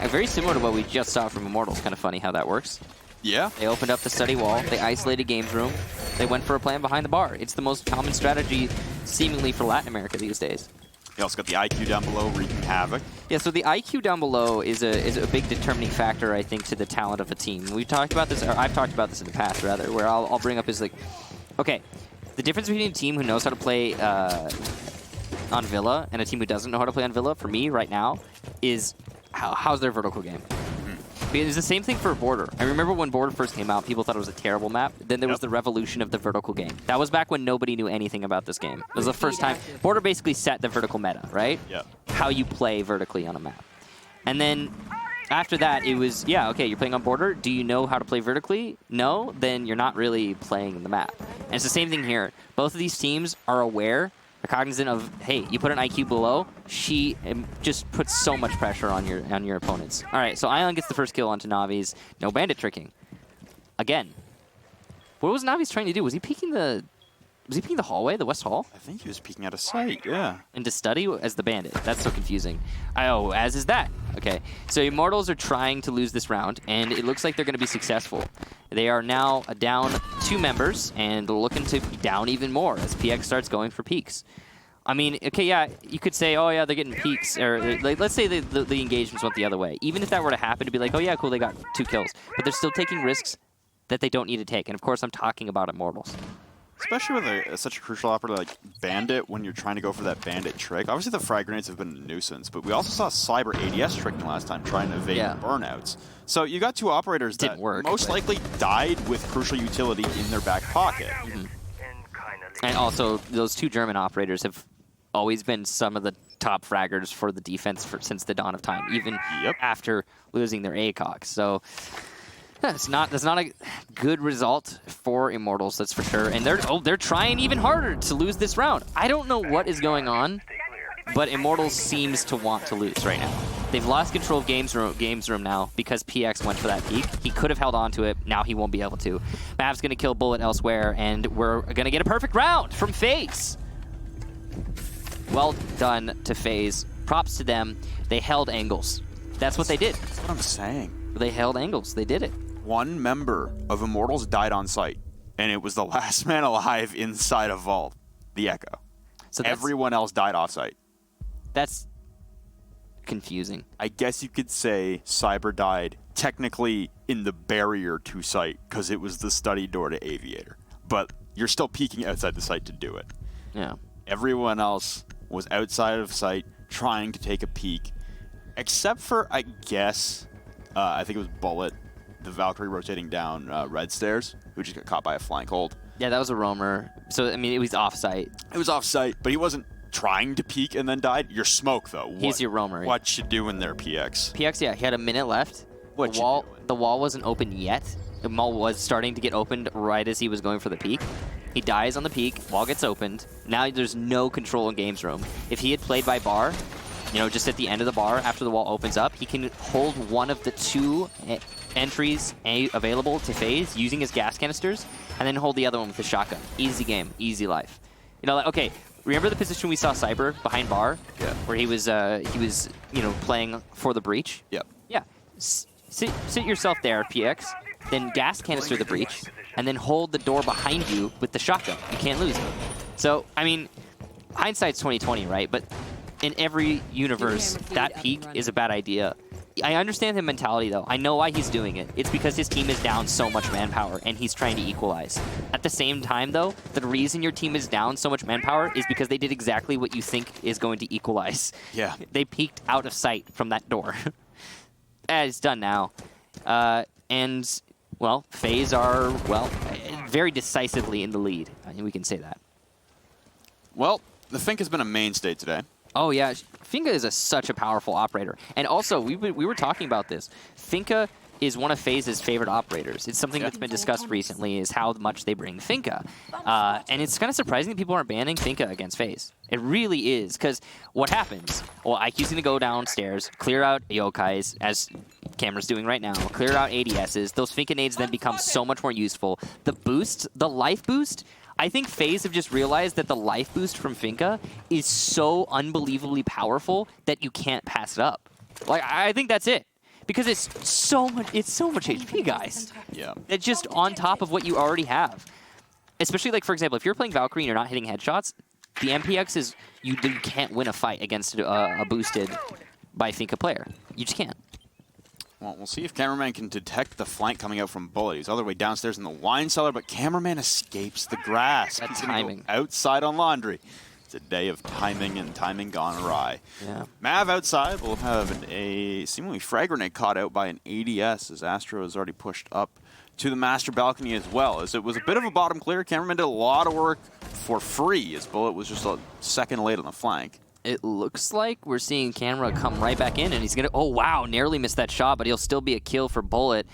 Very similar to what we just saw from Immortals. Kind of funny how that works. Yeah. They opened up the study wall. They isolated games room. They went for a plan behind the bar. It's the most common strategy, seemingly, for Latin America these days. You also got the IQ down below wreaking havoc. Yeah, so the IQ down below is a big determining factor, I think, to the talent of a team. We've talked about this, or I've talked about this in the past, rather, where I'll bring up is like, okay, the difference between a team who knows how to play on Villa and a team who doesn't know how to play on Villa, for me right now, is how's their vertical game. Because it's the same thing for Border. I remember when Border first came out, people thought it was a terrible map. Then there was the revolution of the vertical game. That was back when nobody knew anything about this game. It was the first time. Border basically set the vertical meta, right? Yeah. How you play vertically on a map. And then after that, it was, yeah, okay, you're playing on border. Do you know how to play vertically? No? Then you're not really playing the map. And it's the same thing here. Both of these teams are aware, are cognizant of, hey, you put an IQ below, she just puts so much pressure on your opponents. All right, so Ion gets the first kill onto Navi's. No bandit tricking. Again. What was Navi's trying to do? Was he peeking the hallway, the west hall? I think he was peeking out of sight, yeah. And to study as the bandit. That's so confusing. Oh, as is that. Okay, so Immortals are trying to lose this round, and it looks like they're going to be successful. They are now down 2 members, and they're looking to be down even more as PX starts going for peaks. I mean, okay, yeah, you could say, oh yeah, they're getting peaks, or like, let's say the engagements went the other way. Even if that were to happen, to be like, oh yeah, cool, they got 2 kills. But they're still taking risks that they don't need to take. And of course, I'm talking about Immortals. Especially with such a crucial operator like Bandit when you're trying to go for that Bandit trick. Obviously, the frag grenades have been a nuisance, but we also saw Cyber ADS tricking last time, trying to evade burnouts. So you got 2 operators that most likely died with crucial utility in their back pocket. Mm-hmm. And also, those 2 German operators have always been some of the top fraggers for the defense since the dawn of time, even after losing their ACOG. So that's not a good result for Immortals, that's for sure. And they're trying even harder to lose this round. I don't know what is going on, but Immortals seems to want to lose right now. They've lost control of games room now because PX went for that peak. He could have held on to it. Now he won't be able to. Mav's going to kill Bullet elsewhere, and we're going to get a perfect round from FaZe. Well done to FaZe. Props to them. They held angles. That's what they did. That's what I'm saying. They held angles. They did it. 1 member of Immortals died on site, and it was the last man alive inside a vault, the Echo. So everyone else died off-site. That's confusing. I guess you could say Cyber died technically in the barrier to site because it was the study door to Aviator. But you're still peeking outside the site to do it. Yeah. Everyone else was outside of sight trying to take a peek, except for, I guess, I think it was Bullet, the Valkyrie rotating down red stairs, who just got caught by a flank hold. Yeah, that was a roamer. So, I mean, it was off-site. It was off-site, but he wasn't trying to peek and then died. Your smoke, though. He's your roamer. What you doing there, PX? PX, yeah, he had a minute left. The wall wasn't open yet. The wall was starting to get opened right as he was going for the peak. He dies on the peak, wall gets opened. Now there's no control in games room. If he had played by bar, you know, just at the end of the bar after the wall opens up, he can hold one of the 2 entries available to FaZe using his gas canisters, and then hold the other one with the shotgun. Easy game, easy life. You know, like, okay, remember the position we saw Cyber behind bar? Yeah. Where he was you know, playing for the breach? Yep. Yeah. Sit yourself there, PX, then gas canister the breach, and then hold the door behind you with the shotgun. You can't lose it. So, I mean, hindsight's 20/20, right? But in every universe, that peak is a bad idea. I understand the mentality, though. I know why he's doing it. It's because his team is down so much manpower, and he's trying to equalize. At the same time, though, the reason your team is down so much manpower is because they did exactly what you think is going to equalize. Yeah. They peeked out of sight from that door. It's done now. And, well, FaZe are, well, very decisively in the lead. I think we can say that. Well, the Fink has been a mainstay today. Oh, yeah. Finka is such a powerful operator. And also, we were talking about this. Finka is one of FaZe's favorite operators. It's something that's been discussed recently, is how much they bring Finka. And it's kind of surprising that people aren't banning Finka against FaZe. It really is, because what happens? Well, IQ's going to go downstairs, clear out Yokais, as Camera's doing right now, clear out ADSs. Those Finka nades then become so much more useful. The boost, the life boost, I think FaZe have just realized that the life boost from Finka is so unbelievably powerful that you can't pass it up. Like, I think that's it. Because it's so much HP, guys. Yeah. It's just on top of what you already have. Especially, like, for example, if you're playing Valkyrie and you're not hitting headshots, the MPX is, you can't win a fight against a boosted by Finka player. You just can't. Well, we'll see if Cameraman can detect the flank coming out from Bullet. He's all the way downstairs in the wine cellar, but Cameraman escapes the grass. That He's timing. Go outside on Laundry. It's a day of timing and timing gone awry. Yeah. Mav outside will have a seemingly frag grenade caught out by an ADS as Astro has already pushed up to the master balcony as well. As it was a bit of a bottom clear, Cameraman did a lot of work for free as Bullet was just a second late on the flank. It looks like we're seeing Camera come right back in, and he's going to... Oh, wow, narrowly missed that shot, but he'll still be a kill for Bullet.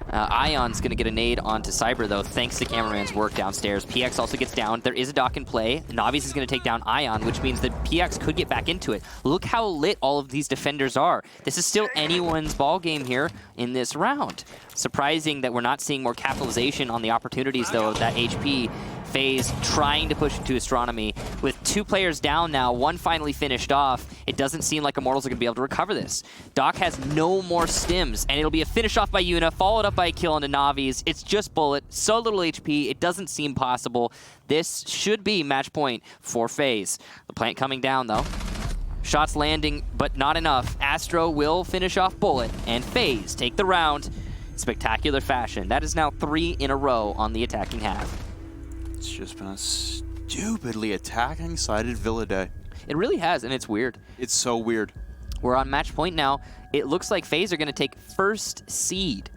Ion's going to get a nade onto Cyber, though, thanks to Cameraman's work downstairs. PX also gets down. There is a dock in play. Navi's is going to take down Ion, which means that PX could get back into it. Look how lit all of these defenders are. This is still anyone's ball game here in this round. Surprising that we're not seeing more capitalization on the opportunities, though, of that HP. FaZe trying to push into Astronomy. With 2 players down now, 1 finally finished off, it doesn't seem like Immortals are going to be able to recover this. Doc has no more stims, and it'll be a finish off by Yuna, followed up by a kill into Navi's. It's just Bullet, so little HP, it doesn't seem possible. This should be match point for FaZe. The plant coming down, though. Shots landing, but not enough. Astro will finish off Bullet, and FaZe take the round. Spectacular fashion. That is now 3 in a row on the attacking half. It's just been a stupidly attacking-sided Villa day. It really has, and it's weird. It's so weird. We're on match point now. It looks like FaZe are going to take first seed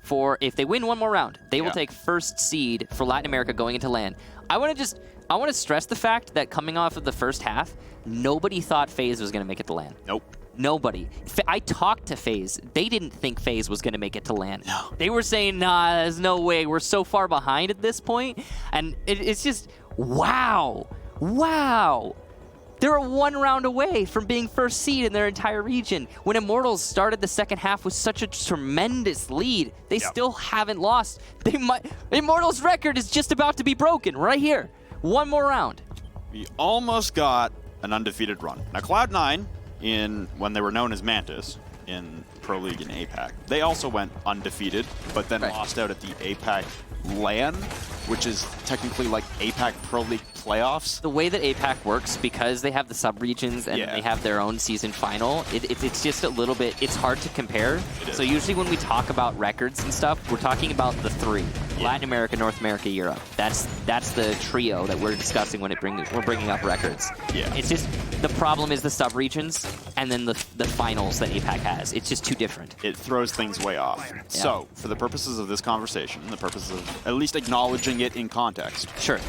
for, if they win one more round, they will take first seed for Latin America going into LAN. I want to stress the fact that coming off of the first half, nobody thought FaZe was going to make it to LAN. Nope. Nobody. I talked to FaZe. They didn't think FaZe was going to make it to LAN. No. They were saying, nah, there's no way. We're so far behind at this point. And it's just, wow. Wow. They're 1 round away from being first seed in their entire region. When Immortals started the second half with such a tremendous lead, they still haven't lost. Immortals' record is just about to be broken right here. 1 more round. We almost got an undefeated run. Now, Cloud9, when they were known as Mantis in Pro League and APAC, they also went undefeated, but then lost out at the APAC LAN, which is technically like APAC Pro League playoffs. The way that APAC works, because they have the sub-regions and they have their own season final, it's just a little bit, it's hard to compare. So usually when we talk about records and stuff, we're talking about the 3. Latin America, North America, Europe. That's the trio that we're discussing when we're bringing up records. Yeah. It's just, the problem is the sub-regions and then the finals that APAC has. It's just too different. It throws things way off. Yeah. So, for the purposes of this conversation, the purposes of at least acknowledging it in context. Sure.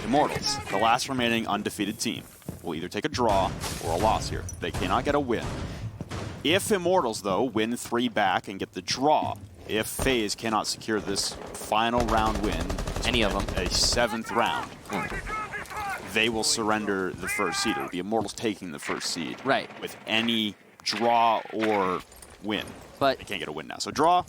Immortals, the last remaining undefeated team, will either take a draw or a loss here. They cannot get a win. If Immortals, though, win 3 back and get the draw, if FaZe cannot secure this final round win, any of them, a 7th round, they will surrender the first seed. It'll be Immortals taking the first seed. Right. With any draw or win. But they can't get a win now. So draw,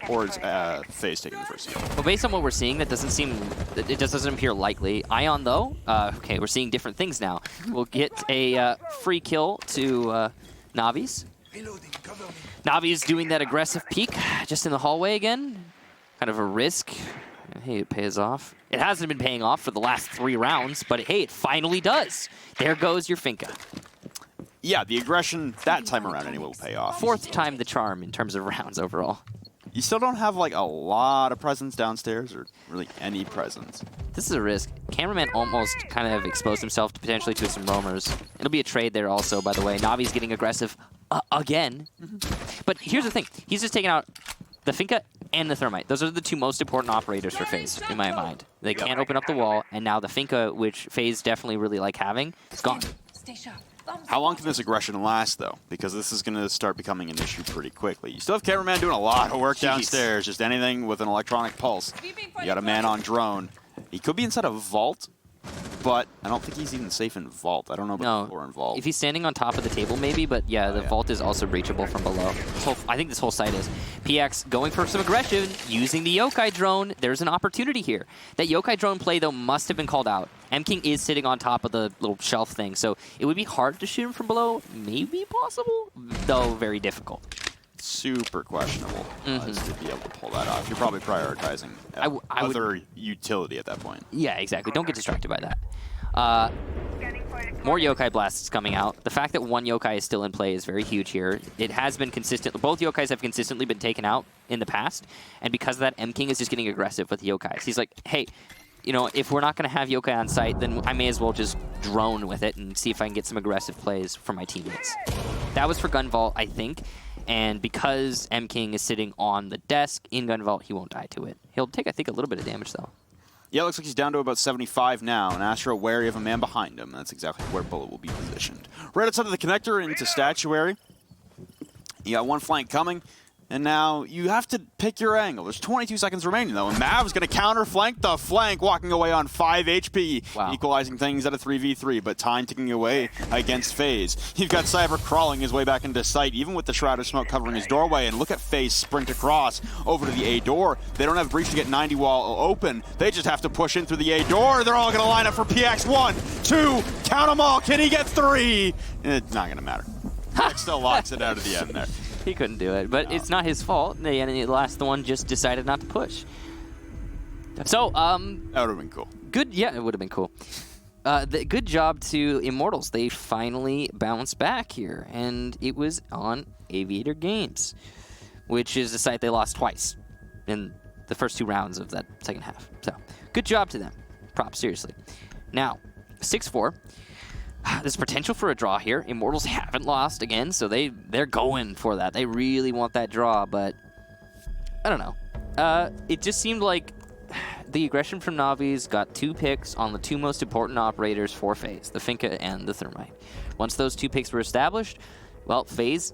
or is FaZe taking the first seed? Well, based on what we're seeing, it just doesn't appear likely. Ion, though, okay, we're seeing different things now. We'll get a free kill to Navi's. Navi's doing that aggressive peek just in the hallway again. Kind of a risk. Hey, it pays off. It hasn't been paying off for the last 3 rounds, but hey, it finally does. There goes your Finka. Yeah, the aggression that time around anyway will pay off. 4th time the charm in terms of rounds overall. You still don't have like a lot of presence downstairs, or really any presence. This is a risk. Cameraman almost kind of exposed himself to potentially to some roamers. It'll be a trade there also, by the way. Navi's getting aggressive again. But here's the thing. He's just taking out the Finka and the Thermite. Those are the 2 most important operators for FaZe, in my mind. They can't open up the wall, and now the Finka, which FaZe definitely really like having, is gone. Stay sharp. How long can this aggression last, though? Because this is going to start becoming an issue pretty quickly. You still have Cameraman doing a lot of work downstairs. Just anything with an electronic pulse. You got a man on drone. He could be inside a vault, but I don't think he's even safe in vault. I don't know about the floor in vault. If he's standing on top of the table, maybe, but yeah, the vault is also breachable from below. I think this whole site is. PX going for some aggression, using the Yokai drone. There's an opportunity here. That Yokai drone play, though, must have been called out. M-King is sitting on top of the little shelf thing, so it would be hard to shoot him from below. Maybe possible, though very difficult. Super questionable to be able to pull that off. You're probably prioritizing other utility at that point. Yeah, exactly. Don't get distracted by that. More Yokai blasts coming out. The fact that 1 Yokai is still in play is very huge here. It has been consistent. Both Yokais have consistently been taken out in the past, and because of that, M-King is just getting aggressive with the Yokais. He's like, hey, you know, if we're not going to have Yokai on site, then I may as well just drone with it and see if I can get some aggressive plays for my teammates. That was for Gun Vault, I think. And because M-King is sitting on the desk in Gun Vault, he won't die to it. He'll take, I think, a little bit of damage, though. Yeah, it looks like he's down to about 75 now, and Astro wary of a man behind him. That's exactly where Bullet will be positioned. Right outside of the connector into Statuary. You got one flank coming, and now you have to pick your angle. There's 22 seconds remaining, though, and Mav's going to counter-flank the flank, walking away on 5 HP, equalizing things at a 3v3, but time ticking away against FaZe. You've got Cyber crawling his way back into sight, even with the Shroud of Smoke covering his doorway, and look at FaZe sprint across over to the A door. They don't have breach to get 90 wall open. They just have to push in through the A door. They're all going to line up for PX. 1, 2, count them all. Can he get 3? It's not going to matter. PX still locks it out at the end there. He couldn't do it, but it's not his fault. And the last one just decided not to push. So, that would have been cool. Good, yeah, it would have been cool. Good job to Immortals. They finally bounced back here, and it was on Aviator Games, which is a site they lost twice in the first 2 rounds of that second half. So, good job to them. Props, seriously. Now, 6-4. There's potential for a draw here. Immortals haven't lost again, so they're going for that. They really want that draw, but I don't know. It just seemed like the aggression from Navi's got 2 picks on the 2 most important operators for FaZe, the Finka and the Thermite. Once those 2 picks were established, well, FaZe,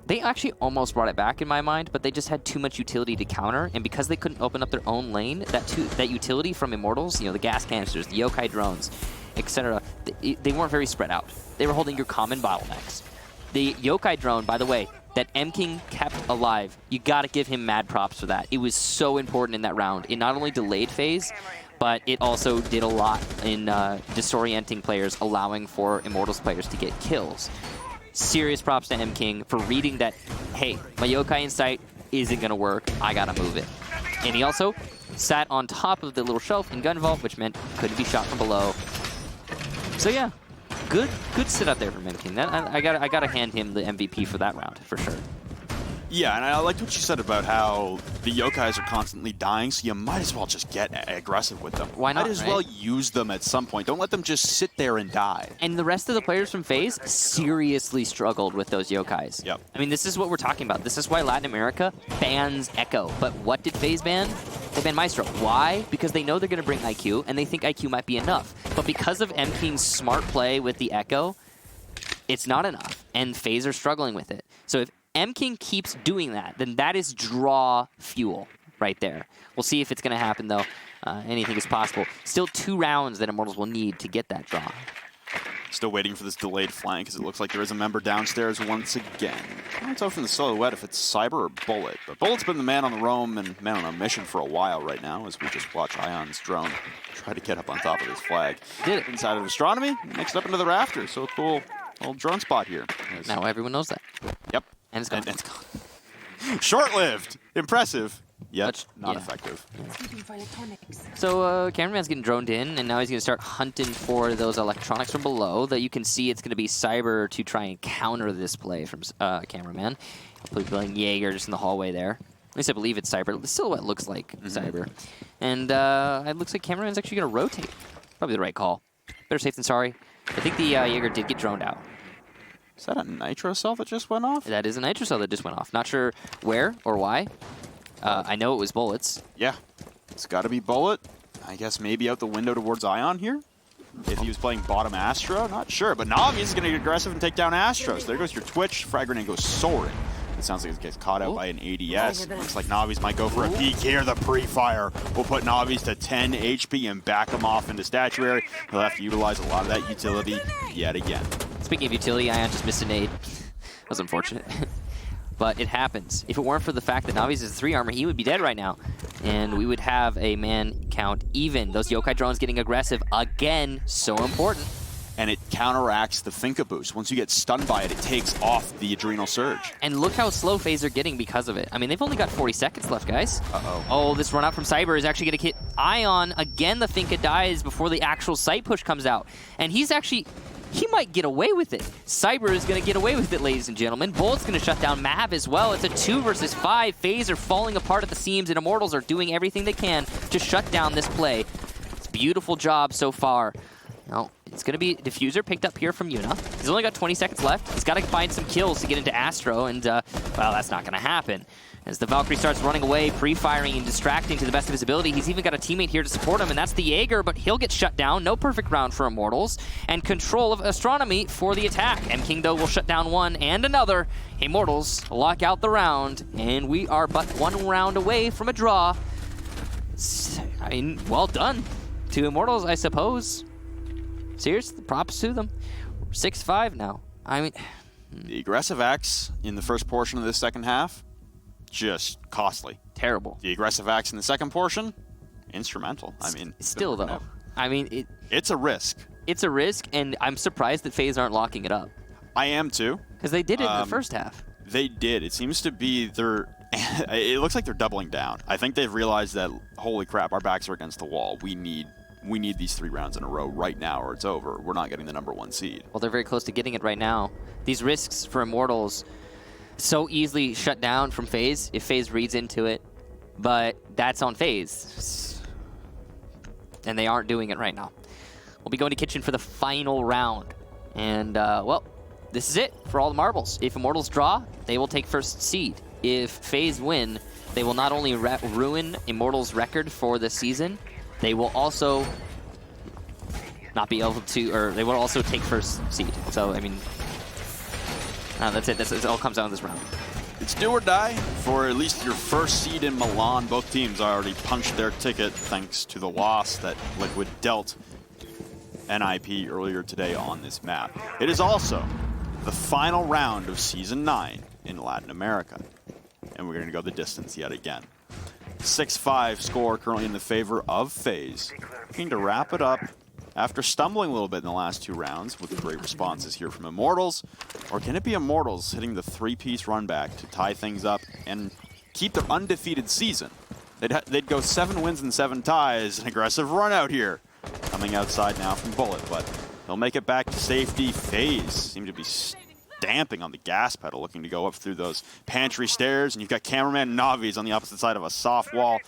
they actually almost brought it back in my mind, but they just had too much utility to counter, and because they couldn't open up their own lane, that utility from Immortals, you know, the gas canisters, the yokai drones, etc., they weren't very spread out. They were holding your common bottlenecks. The yokai drone, by the way, that M-King kept alive, you gotta give him mad props for that. It was so important in that round. It not only delayed FaZe, but it also did a lot in disorienting players, allowing for Immortals players to get kills. Serious props to M-King for reading that, hey, my yokai in sight isn't gonna work, I gotta move it. And he also sat on top of the little shelf in gun vault, which meant couldn't be shot from below. So yeah, good sit up there from M-King. I gotta hand him the MVP for that round, for sure. Yeah, and I liked what you said about how the yokais are constantly dying, so you might as well just get aggressive with them. Why not, Might as well use them at some point. Don't let them just sit there and die. And the rest of the players from FaZe seriously struggled with those yokais. Yep. I mean, this is what we're talking about. This is why Latin America bans Echo. But what did FaZe ban? They banned Maestro. Why? Because they know they're going to bring IQ, and they think IQ might be enough. But because of M-King's smart play with the Echo, it's not enough, and FaZe are struggling with it. So if M-King keeps doing that, then that is draw fuel right there. We'll see if it's going to happen, though. Anything is possible. Still 2 rounds that Immortals will need to get that draw. Still waiting for this delayed flank, because it looks like there is a member downstairs once again. Can't tell from the silhouette if it's Cyber or Bullet, but Bullet's been the man on the roam and man on a mission for a while right now, as we just watch Ion's drone try to get up on top of his flag. Did it. Inside of Astronomy, mixed up into the rafters, so a cool little drone spot here. Now everyone knows that. Yep. And it's gone. And it's gone. Short-lived. Impressive. Yet not effective. So Cameraman's getting droned in, and now he's going to start hunting for those electronics from below. That you can see it's going to be Cyber to try and counter this play from Cameraman. He'll be playing Jaeger just in the hallway there. At least I believe it's Cyber. The silhouette looks like Cyber. And it looks like Cameraman's actually going to rotate. Probably the right call. Better safe than sorry. I think the Jaeger did get droned out. Is that a nitro cell that just went off? That is a nitro cell that just went off. Not sure where or why. I know it was Bullets. Yeah, it's got to be Bullet. I guess maybe out the window towards Ion here. If he was playing bottom Astro, not sure. But Navi is going to get aggressive and take down Astro. So there goes your Twitch. Frag grenade goes soaring. It sounds like it gets caught out by an ADS. Looks like Navi's might go for a peek here. The pre-fire will put Navi's to 10 HP and back him off into Statuary. He'll have to utilize a lot of that utility yet again. Speaking of utility, Ion just missed a nade. That was unfortunate. But it happens. If it weren't for the fact that Navi's is 3 armor, he would be dead right now. And we would have a man count even. Those yokai drones getting aggressive again, so important. And it counteracts the Finka boost. Once you get stunned by it, it takes off the Adrenal Surge. And look how slow FaZe are getting because of it. I mean, they've only got 40 seconds left, guys. Oh, this run out from Cyber is actually going to hit Ion. Again, the Finka dies before the actual sight push comes out. And he's actually... he might get away with it. Cyber is going to get away with it, ladies and gentlemen. Bullet's going to shut down Mav as well. It's a 2 versus 5. FaZe are falling apart at the seams, and Immortals are doing everything they can to shut down this play. It's a beautiful job so far. No, it's going to be Diffuser picked up here from Yuna. He's only got 20 seconds left. He's got to find some kills to get into Astro, and, well, that's not going to happen. As the Valkyrie starts running away, pre-firing and distracting to the best of his ability, he's even got a teammate here to support him, and that's the Jaeger, but he'll get shut down. No perfect round for Immortals, and control of Astronomy for the attack. MKing, though, will shut down one and another. Immortals lock out the round, and we are but one round away from a draw. I mean, well done to Immortals, I suppose. Seriously, props to them. We're 6-5 now. I mean... The aggressive acts in the first portion of this second half, just costly. Terrible. The aggressive acts in the second portion, instrumental. I mean... Still, though. I mean, it's a risk. It's a risk, and I'm surprised that FaZe aren't locking it up. I am, too. Because they did it in the first half. They did. It seems to be their... it looks like they're doubling down. I think they've realized that, holy crap, our backs are against the wall. We need these 3 rounds in a row right now or it's over. We're not getting the #1 seed. Well, they're very close to getting it right now. These risks for Immortals so easily shut down from FaZe if FaZe reads into it, but that's on FaZe. And they aren't doing it right now. We'll be going to Kitchen for the final round. And, well, this is it for all the marbles. If Immortals draw, they will take first seed. If FaZe win, they will not only ruin Immortals' record for the season, they will also not be able to, or they will also take first seed. So, I mean, that's it. It all comes down to this round. It's do or die for at least your first seed in Milan. Both teams already punched their ticket thanks to the loss that Liquid dealt NIP earlier today on this map. It is also the final round of Season 9 in Latin America. And we're going to go the distance yet again. 6-5 score currently in the favor of FaZe. Looking to wrap it up after stumbling a little bit in the last 2 rounds with great responses here from Immortals. Or can it be Immortals hitting the 3-piece run back to tie things up and keep their undefeated season? They'd go 7 wins and 7 ties. An aggressive run out here. Coming outside now from Bullet, but they'll make it back to safety. FaZe seem to be stamping on the gas pedal, looking to go up through those pantry stairs, and you've got cameraman Navi's on the opposite side of a soft wall.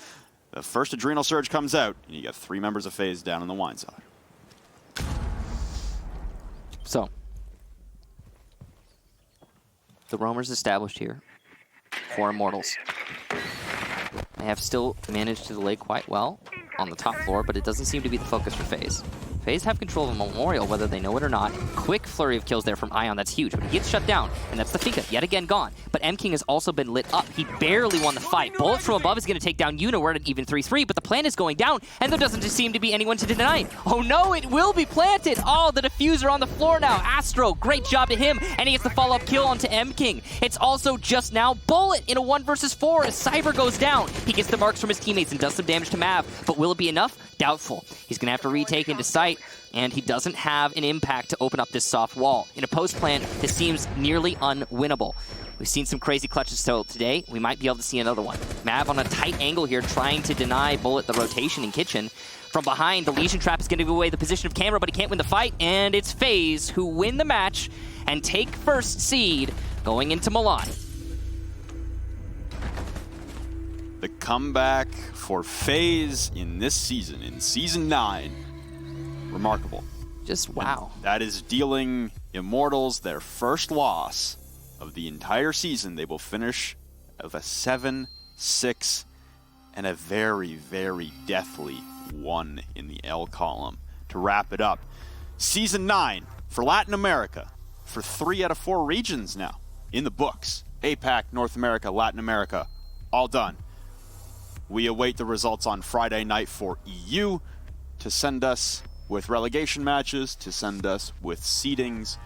The first Adrenal Surge comes out, and you got 3 members of FaZe down in the wine cellar. So, the roamer's established here for Immortals. They have still managed to delay quite well on the top floor, but it doesn't seem to be the focus for FaZe. FaZe have control of Memorial, whether they know it or not. Quick flurry of kills there from Ion, that's huge, but he gets shut down, and that's the Finka, yet again gone. But MKing has also been lit up. He barely won the fight. Bullet from above is going to take down Yuna. We're at an even 3-3, but the plant is going down, and there doesn't seem to be anyone to deny. Oh no, it will be planted! Oh, the diffuser on the floor now. Astro, great job to him, and he gets the follow-up kill onto MKing. It's also just now Bullet in a 1 versus 4 as Cyber goes down. He gets the marks from his teammates and does some damage to Mav, but will it be enough? Doubtful. He's going to have to retake into sight, and he doesn't have an impact to open up this soft wall. In a post-plant, this seems nearly unwinnable. We've seen some crazy clutches today. We might be able to see another one. Mav on a tight angle here, trying to deny Bullet the rotation in Kitchen. From behind, the Legion Trap is going to give away the position of Camera, but he can't win the fight, and it's FaZe who win the match and take first seed going into Milan. The comeback for FaZe in this season, in Season 9. Remarkable. Just wow. And that is dealing Immortals their first loss of the entire season. They will finish with a 7-6 and a very, very deathly 1 in the L column to wrap it up. Season 9 for Latin America for 3 out of 4 regions now in the books. APAC, North America, Latin America, all done. We await the results on Friday night for EU to send us with relegation matches, to send us with seedings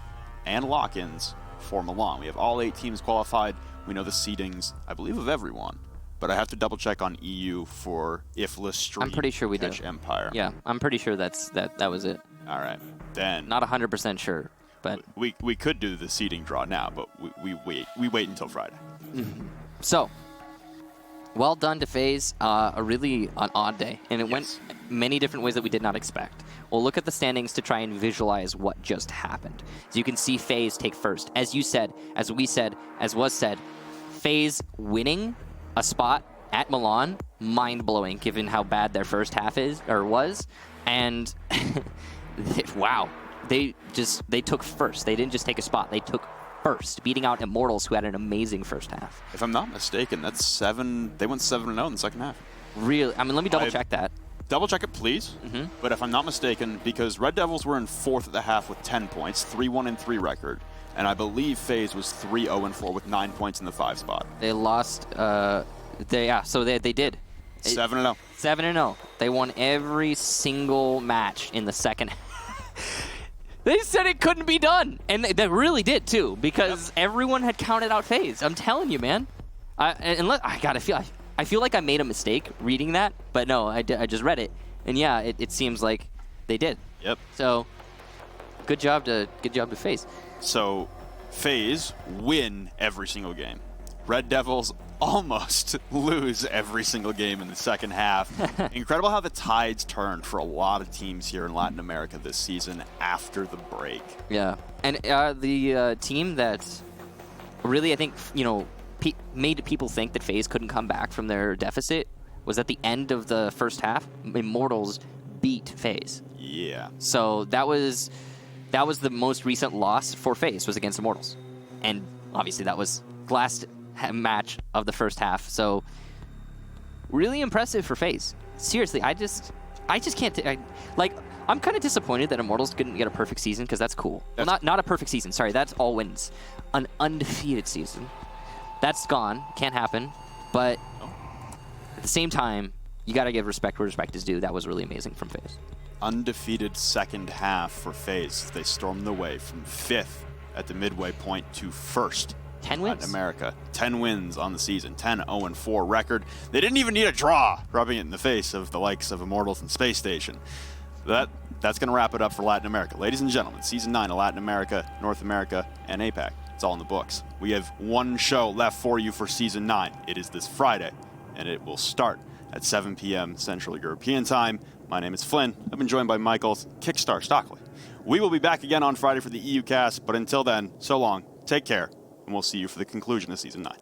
and lock-ins for Milan. We have all 8 teams qualified. We know the seedings, I believe, of everyone. But I have to double-check on EU for if Listream I'm pretty sure we catch do. Empire. Yeah, I'm pretty sure that was it. All right, then. Not 100% sure, but we could do the seeding draw now, but we wait until Friday. So, well done to FaZe. Really an odd day, and it went many different ways that we did not expect. We'll look at the standings to try and visualize what just happened. So you can see FaZe take first. As you said, as we said, as was said, FaZe winning a spot at Milan, mind-blowing given how bad their first half was. And wow. They took first. They didn't just take a spot. They took first, beating out Immortals, who had an amazing first half. If I'm not mistaken, that's 7. They went 7-0 in the second half. Really? I mean, let me double check that. Double check it, please. But if I'm not mistaken, because Red Devils were in 4th at the half with 10 points, 3-1-3 record, and I believe FaZe was 3-0-4 with 9 points in the 5 spot. They lost. So they did. 7-0. 7-0. They won every single match in the second half. They said it couldn't be done, and they really did too, because everyone had counted out FaZe. I'm telling you, man. I feel like I made a mistake reading that, but no, I just read it, and yeah, it seems like they did. Yep. So, good job to FaZe. So, FaZe win every single game. Red Devils almost lose every single game in the second half. Incredible how the tides turned for a lot of teams here in Latin America this season after the break. Yeah, and the team that really, I think, made people think that FaZe couldn't come back from their deficit was at the end of the first half. Immortals beat FaZe. Yeah. So that was the most recent loss for FaZe, was against Immortals, and obviously that was the last match of the first half. So really impressive for FaZe. Seriously, I just can't. I'm kind of disappointed that Immortals didn't get a perfect season, because that's cool. Well, not a perfect season. Sorry, that's all wins. An undefeated season. That's gone. Can't happen. But at the same time, you got to give respect where respect is due. That was really amazing from FaZe. Undefeated second half for FaZe. They stormed the way from 5th at the midway point to 1st. 10 wins. Latin America. 10 wins on the season. 10-0-4 record. They didn't even need a draw, rubbing it in the face of the likes of Immortals and Space Station. That's going to wrap it up for Latin America. Ladies and gentlemen, Season 9 of Latin America, North America, and APAC. It's all in the books. We have one show left for you for Season 9. It is this Friday, and it will start at 7 p.m. Central European Time. My name is Flynn. I've been joined by Michael Kickstar Stockley. We will be back again on Friday for the EU Cast, but until then, so long, take care, and we'll see you for the conclusion of Season 9.